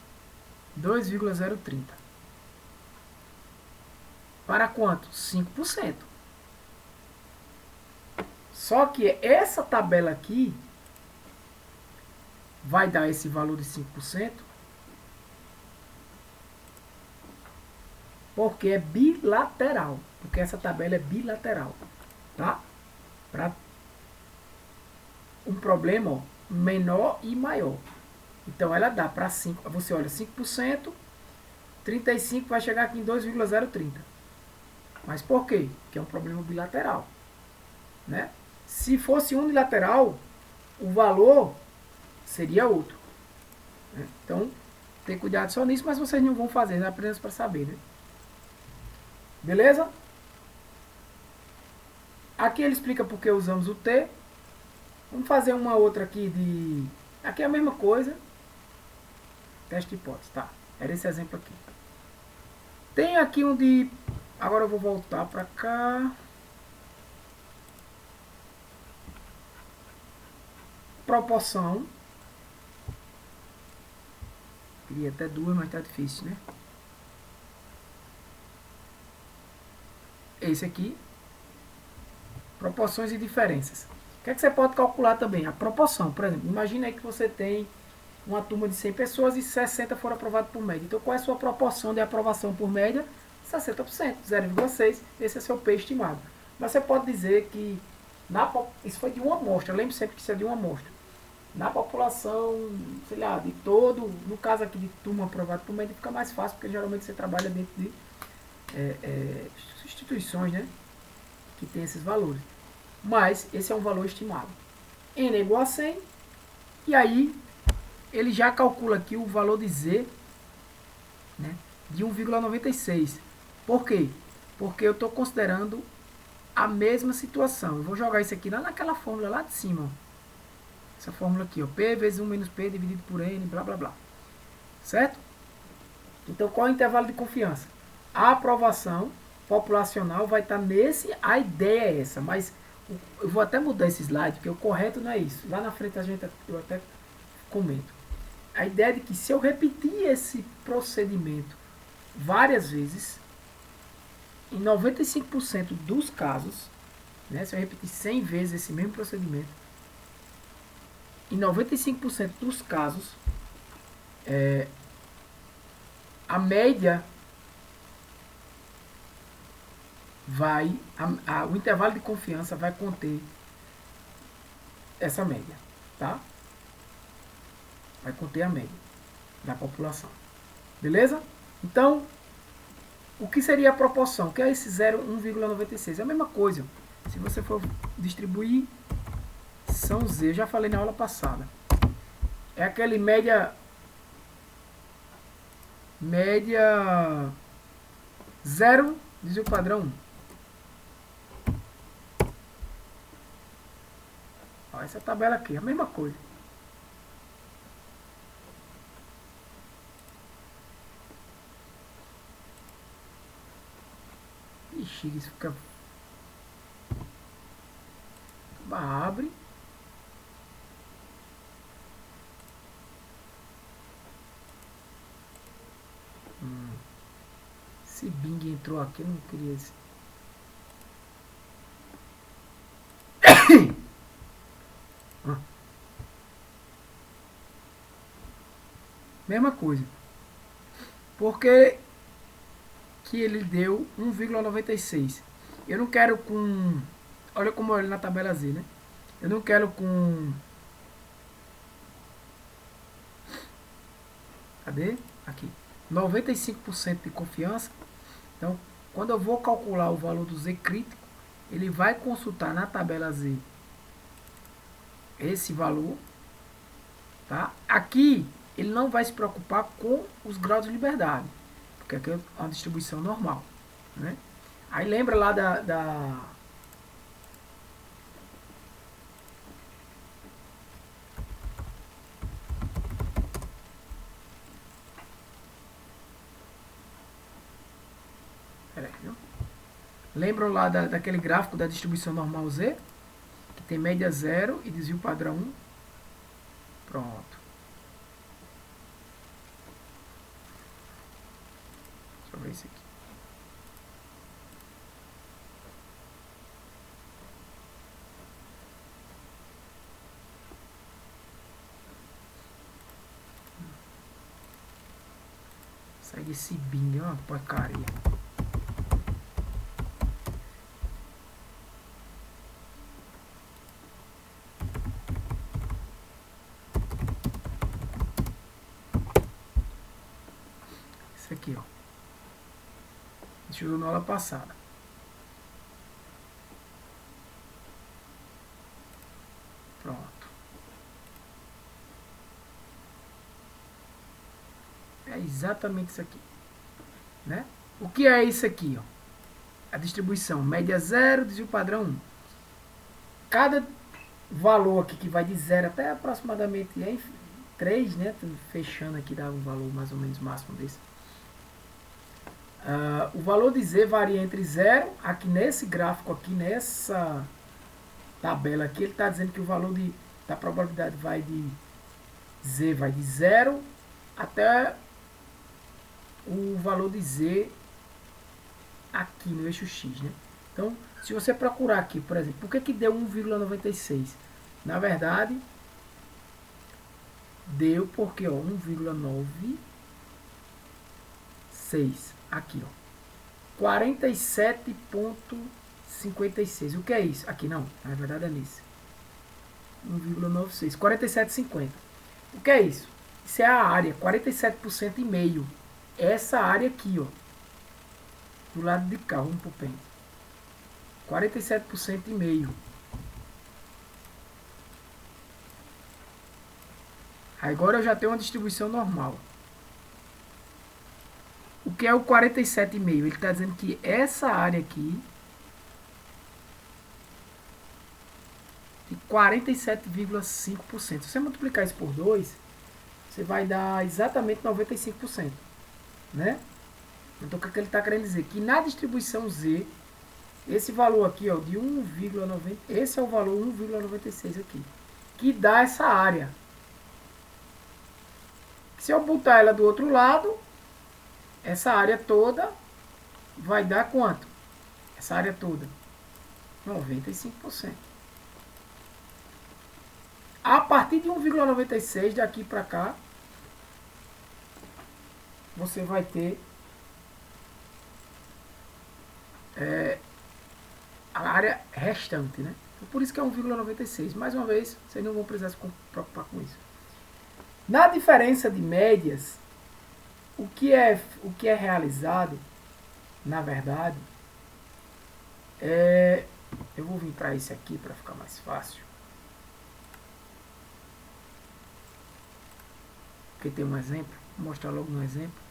2,030. Para quanto? 5%. Só que essa tabela aqui vai dar esse valor de 5%, porque é bilateral. Porque essa tabela é bilateral. Tá? Para um problema, ó, menor e maior. Então ela dá para 5. Você olha 5%, 35 vai chegar aqui em 2,030. Mas por quê? Porque é um problema bilateral. Né? Se fosse unilateral, o valor seria outro. Né? Então, tem cuidado só nisso, mas vocês não vão fazer, né? Apenas para saber. Né? Beleza? Aqui ele explica por que usamos o T. Vamos fazer uma outra aqui de... Aqui é a mesma coisa. Teste de hipótese, tá? Era esse exemplo aqui. Tem aqui um de... Agora eu vou voltar para cá. Proporção. Queria até duas, mas tá difícil, né? Esse aqui. Proporções e diferenças. O que é que você pode calcular também? A proporção. Por exemplo, imagine aí que você tem uma turma de 100 pessoas e 60 foram aprovados por média. Então, qual é a sua proporção de aprovação por média? 60%, 0,6. Esse é seu P estimado. Mas você pode dizer que... isso foi de uma amostra. Lembre sempre que isso é de uma amostra. Na população, sei lá, de todo... No caso aqui de turma aprovada por média, fica mais fácil, porque geralmente você trabalha dentro de instituições, né? Que tem esses valores. Mas esse é um valor estimado. N é igual a 100. E aí, ele já calcula aqui o valor de Z, né, de 1,96. Por quê? Porque eu estou considerando a mesma situação. Eu vou jogar isso aqui lá naquela fórmula lá de cima. Ó. Essa fórmula aqui, ó, P vezes 1 menos P dividido por N, blá, blá, blá. Certo? Então, qual é o intervalo de confiança? A aprovação populacional vai estar nesse, a ideia é essa, mas eu vou até mudar esse slide, porque o correto não é isso. Lá na frente eu até comento. A ideia é de que se eu repetir esse procedimento várias vezes, em 95% dos casos, né, se eu repetir 100 vezes esse mesmo procedimento, em 95% dos casos, a média vai, o intervalo de confiança vai conter essa média, tá? Vai conter a média da população. Beleza? Então, o que seria a proporção? O que é esse 1,96? É a mesma coisa. Se você for distribuir, são Z, eu já falei na aula passada. É aquele média 0 desvio padrão 1. Ó, essa tabela aqui, é a mesma coisa. Ixi, isso fica... Abre. Esse Bing entrou aqui, eu não queria esse. Mesma coisa. Porque que ele deu 1,96. Eu não quero com... Olha como eu olho na tabela Z, né? Eu não quero com... Cadê? Aqui. 95% de confiança. Então, quando eu vou calcular o valor do Z crítico, ele vai consultar na tabela Z esse valor, tá? Aqui ele não vai se preocupar com os graus de liberdade, porque aqui é uma distribuição normal, né? Aí lembra lá da peraí, viu? Lembram lá daquele gráfico da distribuição normal Z? Que tem média 0 e desvio padrão 1? Pronto. Deixa eu ver isso aqui. Segue esse Bing, é uma porcaria. Isso aqui, ó. A gente usou na aula passada. Pronto. É exatamente isso aqui, né? O que é isso aqui, ó? A distribuição média 0, desvio padrão 1. Cada valor aqui que vai de 0 até aproximadamente 3, né? Fechando aqui dá um valor mais ou menos máximo desse. O valor de Z varia entre 0, aqui nesse gráfico, aqui nessa tabela aqui, ele está dizendo que o valor da probabilidade vai de Z vai de 0 até o valor de Z aqui no eixo X, né? Então, se você procurar aqui, por exemplo, por que deu 1,96? Na verdade, deu porque, ó, 1,96 aqui, ó. 47,56. O que é isso? Aqui não, na verdade é nesse. 1,96. 47,50. O que é isso? Isso é a área, 47% e meio. Essa área aqui, ó. Do lado de cá, vamos pro pente. 47% e meio. Agora eu já tenho uma distribuição normal. O que é o 47,5? Ele está dizendo que essa área aqui de 47,5%. Se você multiplicar isso por 2, você vai dar exatamente 95%. Né? Então o que ele está querendo dizer? Que na distribuição Z, esse valor aqui, ó, de 1,90, esse é o valor 1,96 aqui, que dá essa área. Se eu botar ela do outro lado, essa área toda vai dar quanto? Essa área toda? 95%. A partir de 1,96 daqui para cá, você vai ter a área restante, né? Por isso que é 1,96. Mais uma vez, vocês não vão precisar se preocupar com isso. Na diferença de médias, o que é realizado, na verdade, eu vou vir para esse aqui para ficar mais fácil. Porque tem um exemplo. Vou mostrar logo um exemplo.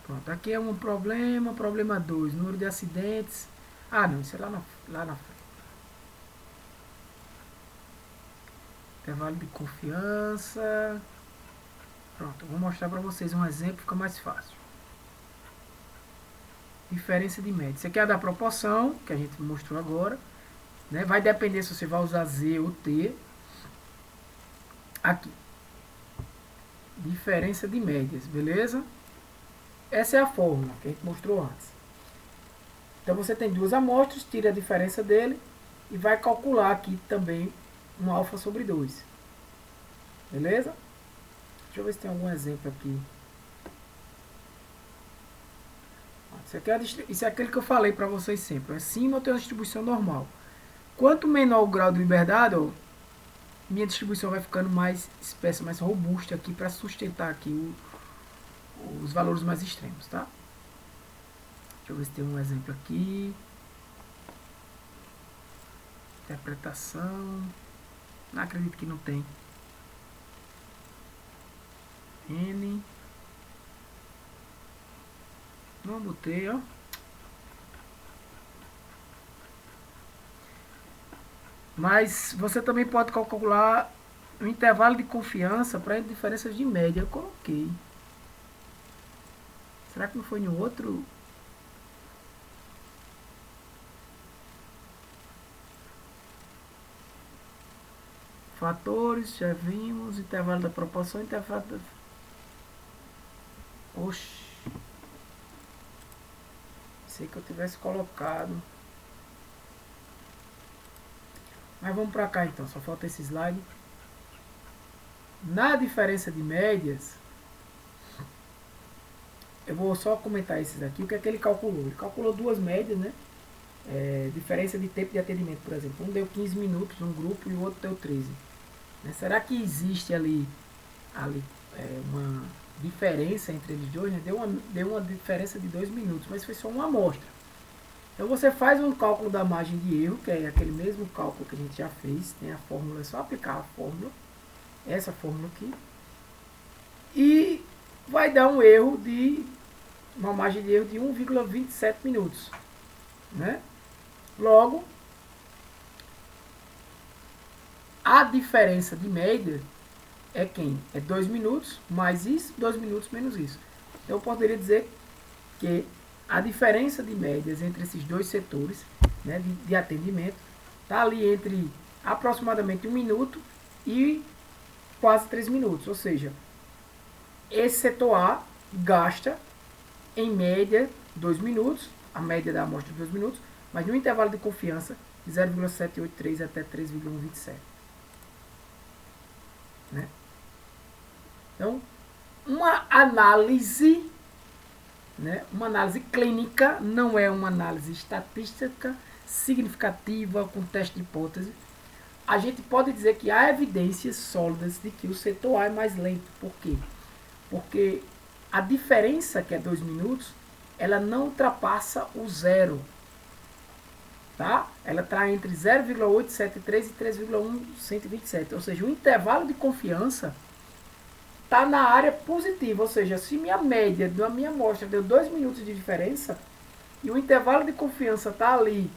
Pronto, aqui é um problema 2, número de acidentes. Ah, não, isso é lá na frente. Intervalo de confiança. Pronto, vou mostrar para vocês um exemplo, fica mais fácil. Diferença de média. Isso aqui é da proporção, que a gente mostrou agora. Né? Vai depender se você vai usar Z ou T. Aqui. Diferença de médias, beleza? Essa é a fórmula que a gente mostrou antes. Então você tem duas amostras, tira a diferença dele e vai calcular aqui também um alfa sobre 2. Beleza? Deixa eu ver se tem algum exemplo aqui. Isso é aquele que eu falei para vocês sempre. Acima eu tenho a distribuição normal. Quanto menor o grau de liberdade, ó, minha distribuição vai ficando mais espessa, mais robusta aqui para sustentar aqui os valores mais extremos, tá? Deixa eu ver se tem um exemplo aqui. Interpretação. Não acredito que não tem. N. Não botei, ó. Mas você também pode calcular o intervalo de confiança para diferenças de média. Eu coloquei. Será que não foi no outro? Fatores, já vimos. Intervalo da proporção, intervalo da... Oxi. Sei que eu tivesse colocado. Mas vamos para cá então, só falta esse slide. Na diferença de médias, eu vou só comentar esses aqui. O que é que ele calculou? Ele calculou duas médias, né? Diferença de tempo de atendimento, por exemplo. Um deu 15 minutos, um grupo, e o outro deu 13. Né? Será que existe ali uma diferença entre eles dois? Né? Deu uma diferença de 2 minutos, mas foi só uma amostra. Então você faz um cálculo da margem de erro, que é aquele mesmo cálculo que a gente já fez. Tem a fórmula, é só aplicar a fórmula. Essa fórmula aqui. E vai dar um erro de uma margem de erro de 1,27 minutos. Né? Logo, a diferença de média é quem? É 2 minutos mais isso, 2 minutos menos isso. Então eu poderia dizer que a diferença de médias entre esses dois setores, né, de atendimento está ali entre aproximadamente 1 minuto e quase 3 minutos. Ou seja, esse setor A gasta em média 2 minutos, a média da amostra de 2 minutos, mas no intervalo de confiança de 0,783 até 3,127. Né? Então, uma análise, né, uma análise clínica, não é uma análise estatística significativa com teste de hipótese. A gente pode dizer que há evidências sólidas de que o setor A é mais lento. Por quê? Porque a diferença, que é 2 minutos, ela não ultrapassa o zero. Tá? Ela está entre 0,873 e 3,127. Ou seja, o intervalo de confiança está na área positiva. Ou seja, se minha média da minha amostra deu 2 minutos de diferença e o intervalo de confiança está ali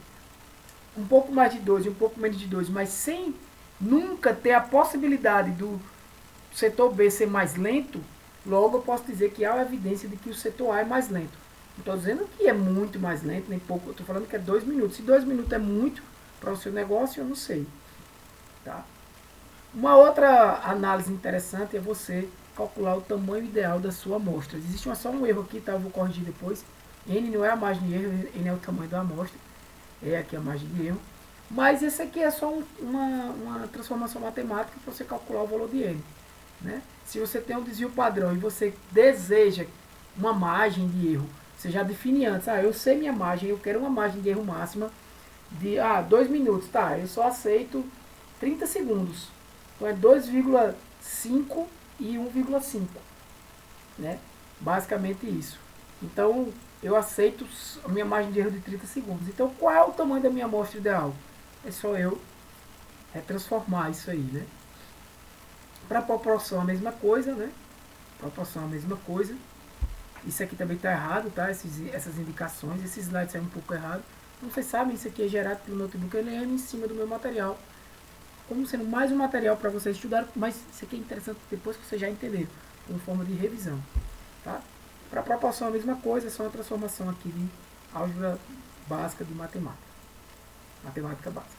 um pouco mais de 2 e um pouco menos de 2, mas sem nunca ter a possibilidade do setor B ser mais lento, logo eu posso dizer que há uma evidência de que o setor A é mais lento. Não estou dizendo que é muito mais lento, nem pouco. Eu estou falando que é 2 minutos. Se 2 minutos é muito para o seu negócio, eu não sei. Tá? Uma outra análise interessante é você calcular o tamanho ideal da sua amostra. Existe só um erro aqui, tá? Eu vou corrigir depois. N não é a margem de erro, N é o tamanho da amostra. É aqui a margem de erro. Mas esse aqui é só uma transformação matemática para você calcular o valor de N. Né? Se você tem um desvio padrão e você deseja uma margem de erro, você já define antes. Eu sei minha margem, eu quero uma margem de erro máxima de 2 minutos. Tá, eu só aceito 30 segundos. Então é 2,5 e 1,5. Né? Basicamente isso. Então eu aceito a minha margem de erro de 30 segundos. Então qual é o tamanho da minha amostra ideal? É só eu transformar isso aí. Né? Para proporção a mesma coisa. Né? Proporção a mesma coisa. Isso aqui também está errado, tá? Essas indicações, esse slide é um pouco errado. Como vocês sabem, isso aqui é gerado pelo notebook LM em cima do meu material. Como sendo mais um material para vocês estudarem, mas isso aqui é interessante depois que vocês já entenderam, como forma de revisão. Tá? Para proporção a mesma coisa, é só uma transformação aqui de álgebra básica de matemática. Matemática básica.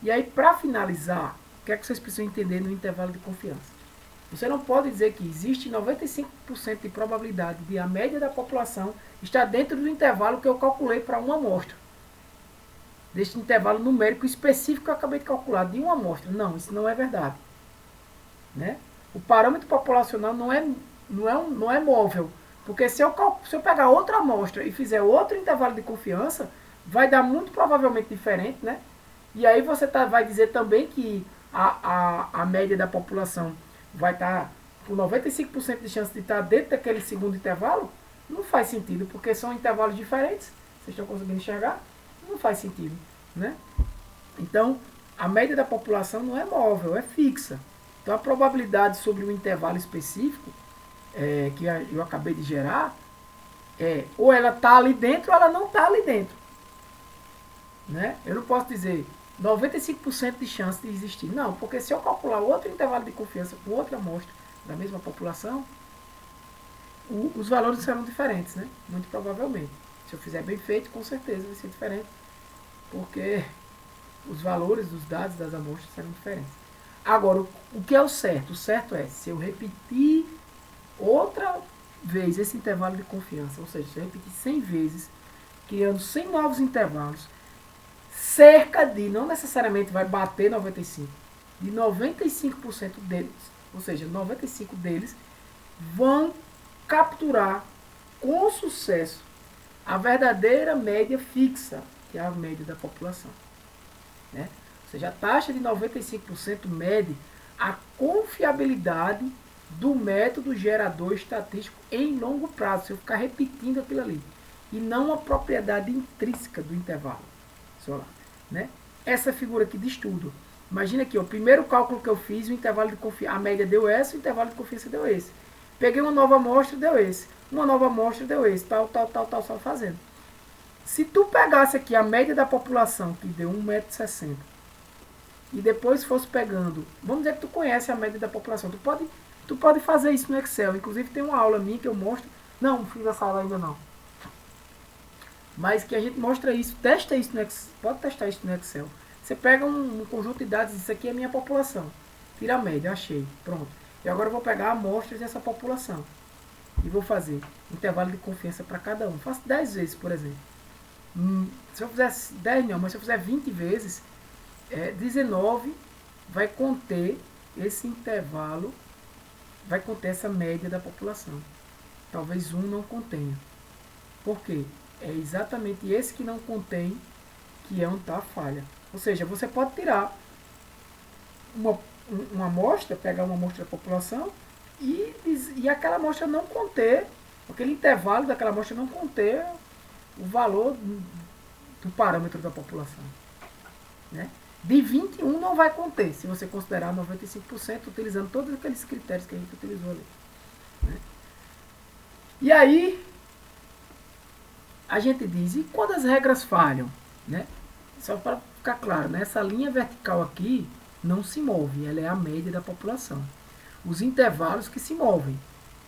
E aí, para finalizar, o que é que vocês precisam entender no intervalo de confiança? Você não pode dizer que existe 95% de probabilidade de a média da população estar dentro do intervalo que eu calculei para uma amostra. Deste intervalo numérico específico que eu acabei de calcular de uma amostra. Não, isso não é verdade. Né? O parâmetro populacional não é móvel. Porque se eu pegar outra amostra e fizer outro intervalo de confiança, vai dar muito provavelmente diferente, né? E aí você vai dizer também que a média da população vai estar com 95% de chance de estar dentro daquele segundo intervalo? Não faz sentido, porque são intervalos diferentes. Vocês estão conseguindo enxergar? Não faz sentido, né? Então, a média da população não é móvel, é fixa. Então, a probabilidade sobre um intervalo específico que eu acabei de gerar ou ela está ali dentro ou ela não está ali dentro. Né? Eu não posso dizer 95% de chance de existir. Não, porque se eu calcular outro intervalo de confiança com outra amostra da mesma população, os valores serão diferentes, né? Muito provavelmente. Se eu fizer bem feito, com certeza vai ser diferente, porque os valores dos dados das amostras serão diferentes. Agora, o que é o certo? O certo é, se eu repetir outra vez esse intervalo de confiança, ou seja, se eu repetir 100 vezes, criando 100 novos intervalos, cerca de, não necessariamente vai bater 95, de 95% deles, ou seja, 95 deles vão capturar com sucesso a verdadeira média fixa, que é a média da população. Né? Ou seja, a taxa de 95% mede a confiabilidade do método gerador estatístico em longo prazo, se eu ficar repetindo aquilo ali, e não a propriedade intrínseca do intervalo solar. Né? Essa figura aqui de estudo. Imagina aqui, o primeiro cálculo que eu fiz, o intervalo de confiança, a média deu esse, o intervalo de confiança deu esse. Peguei uma nova amostra, deu esse. Uma nova amostra, deu esse. Tal, só fazendo. Se tu pegasse aqui a média da população, que deu 1,60 m, e depois fosse pegando, vamos dizer que tu conhece a média da população, tu pode fazer isso no Excel. Inclusive tem uma aula minha que eu mostro. Não fiz essa aula ainda não. Mas que a gente mostra isso, testa isso no Excel, pode testar isso no Excel. Você pega um conjunto de dados, isso aqui é a minha população. Tira a média, achei, pronto. E agora eu vou pegar amostras dessa população. E vou fazer intervalo de confiança para cada um. Faço 10 vezes, por exemplo. Se eu fizer 10 não, mas se eu fizer 20 vezes, 19 vai conter esse intervalo, vai conter essa média da população. Talvez um não contenha. Por quê? É exatamente esse que não contém que é onde está a falha. Ou seja, você pode tirar uma amostra, pegar uma amostra da população e aquela amostra não conter, aquele intervalo daquela amostra não conter o valor do parâmetro da população. Né? De 21 não vai conter, se você considerar 95%, utilizando todos aqueles critérios que a gente utilizou ali. Né? E aí, a gente diz, e quando as regras falham? Né? Só para ficar claro, né? Essa linha vertical aqui não se move, ela é a média da população. Os intervalos que se movem,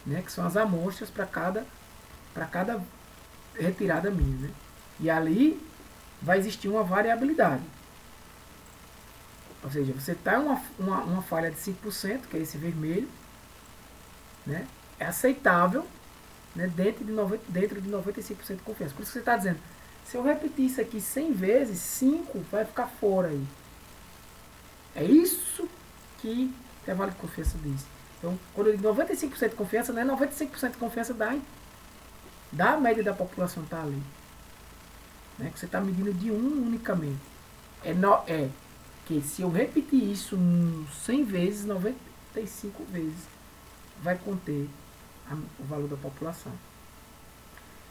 né? Que são as amostras para cada retirada minha. Né? E ali vai existir uma variabilidade. Ou seja, você está em uma falha de 5%, que é esse vermelho, né? É aceitável, né? dentro de 95% de confiança. Por isso que você está dizendo, se eu repetir isso aqui 100 vezes, 5 vai ficar fora aí. É isso que o intervalo de confiança diz. Então, quando eu digo 95% de confiança, não é 95% de confiança da média da população está ali. Né? Que você está medindo de um unicamente. É que se eu repetir isso 100 vezes, 95 vezes vai conter o valor da população.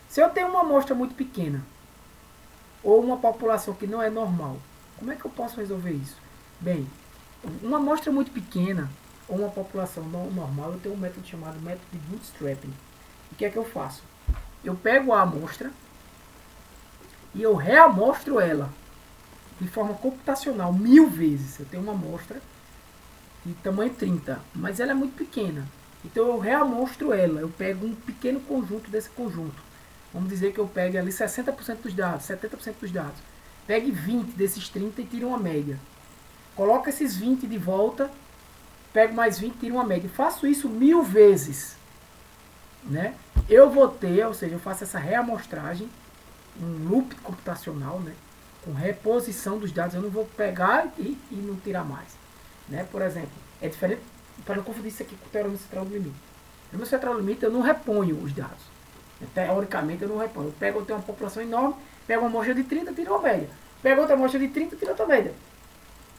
Se eu tenho uma amostra muito pequena, ou uma população que não é normal, como é que eu posso resolver isso? Bem, uma amostra muito pequena, ou uma população não normal, eu tenho um método chamado método de bootstrapping. O que é que eu faço? Eu pego a amostra e eu reamostro ela de forma computacional 1000 vezes. Eu tenho uma amostra de tamanho 30, mas ela é muito pequena. Então eu reamostro ela, eu pego um pequeno conjunto desse conjunto. Vamos dizer que eu pegue ali 60% dos dados, 70% dos dados. Pegue 20 desses 30 e tire uma média. Coloco esses 20 de volta, pego mais 20 e tiro uma média. Faço isso 1000 vezes. Né? Eu vou ter, ou seja, eu faço essa reamostragem, um loop computacional, né? Com reposição dos dados. Eu não vou pegar e não tirar mais. Né? Por exemplo, é diferente, para não confundir isso aqui com o teorema central do limite. No teorema central do limite eu não reponho os dados. Teoricamente eu não reponho. Eu tenho uma população enorme, pego uma amostra de 30, tiro uma média. Pega outra amostra de 30, tira outra média.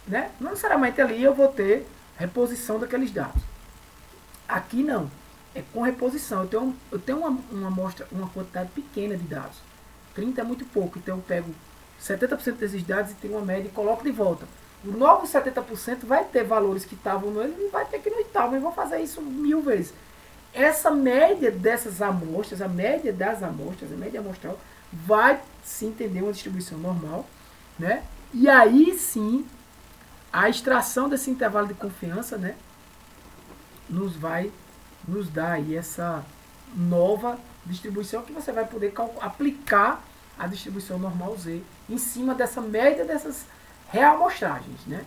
Né? Não necessariamente ali eu vou ter reposição daqueles dados. Aqui não. É com reposição. Eu tenho uma amostra, uma quantidade pequena de dados. 30 é muito pouco, então eu pego 70% desses dados e tenho uma média e coloco de volta. O novo 70% vai ter valores que estavam nele e vai ter que não estavam. Eu vou fazer isso 1000 vezes. Essa média dessas amostras, a média das amostras, a média amostral, vai se entender uma distribuição normal, né? E aí sim, a extração desse intervalo de confiança, né, nos dar aí essa nova distribuição que você vai poder aplicar a distribuição normal Z em cima dessa média dessas reamostragens, né?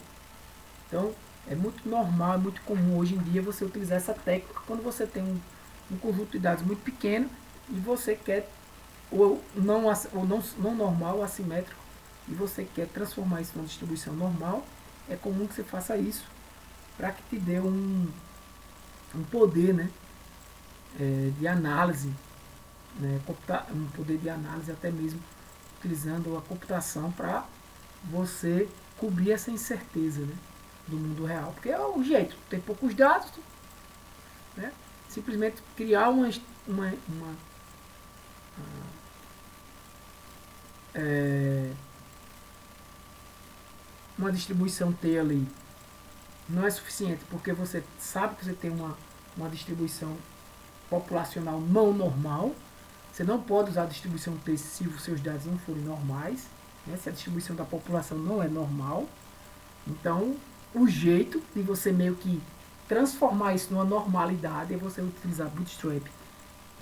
Então, é muito normal, é muito comum hoje em dia você utilizar essa técnica quando você tem um conjunto de dados muito pequeno e você quer ou não normal, ou assimétrico, e você quer transformar isso numa distribuição normal. É comum que você faça isso para que te dê um poder, né, de análise, né, um poder de análise até mesmo utilizando a computação para você cobrir essa incerteza, né, do mundo real. Porque é o jeito, tem poucos dados, né, simplesmente criar uma distribuição T ali não é suficiente, porque você sabe que você tem uma distribuição populacional não normal. Você não pode usar a distribuição T se os seus dados não forem normais, né, se a distribuição da população não é normal. Então, o jeito de você meio que transformar isso numa normalidade é você utilizar Bootstrap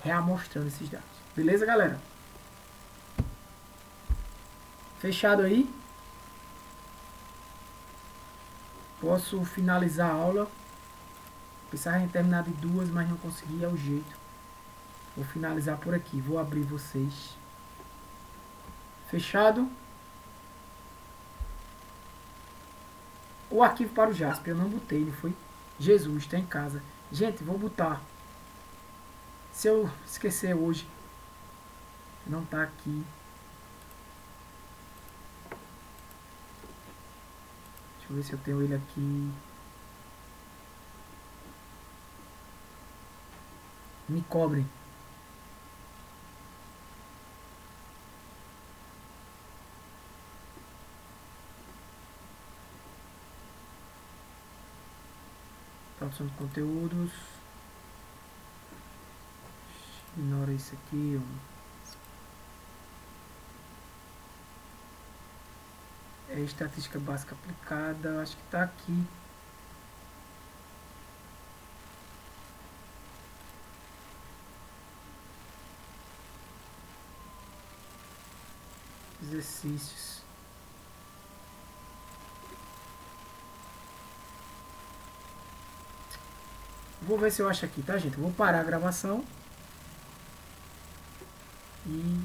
reamostrando esses dados. Beleza, galera? Fechado aí? Posso finalizar a aula. Pensava em terminar de 2, mas não consegui, é o jeito. Vou finalizar por aqui. Vou abrir vocês. Fechado? O arquivo para o Jasper, eu não botei, ele foi. Jesus, está em casa. Gente, vou botar. Se eu esquecer hoje, não está aqui. Deixa eu ver se eu tenho ele aqui. Me cobrem. Produção de conteúdos. Ignora isso aqui. É estatística básica aplicada. Acho que está aqui. Exercícios. Vou ver se eu acho aqui, tá, gente? Vou parar a gravação e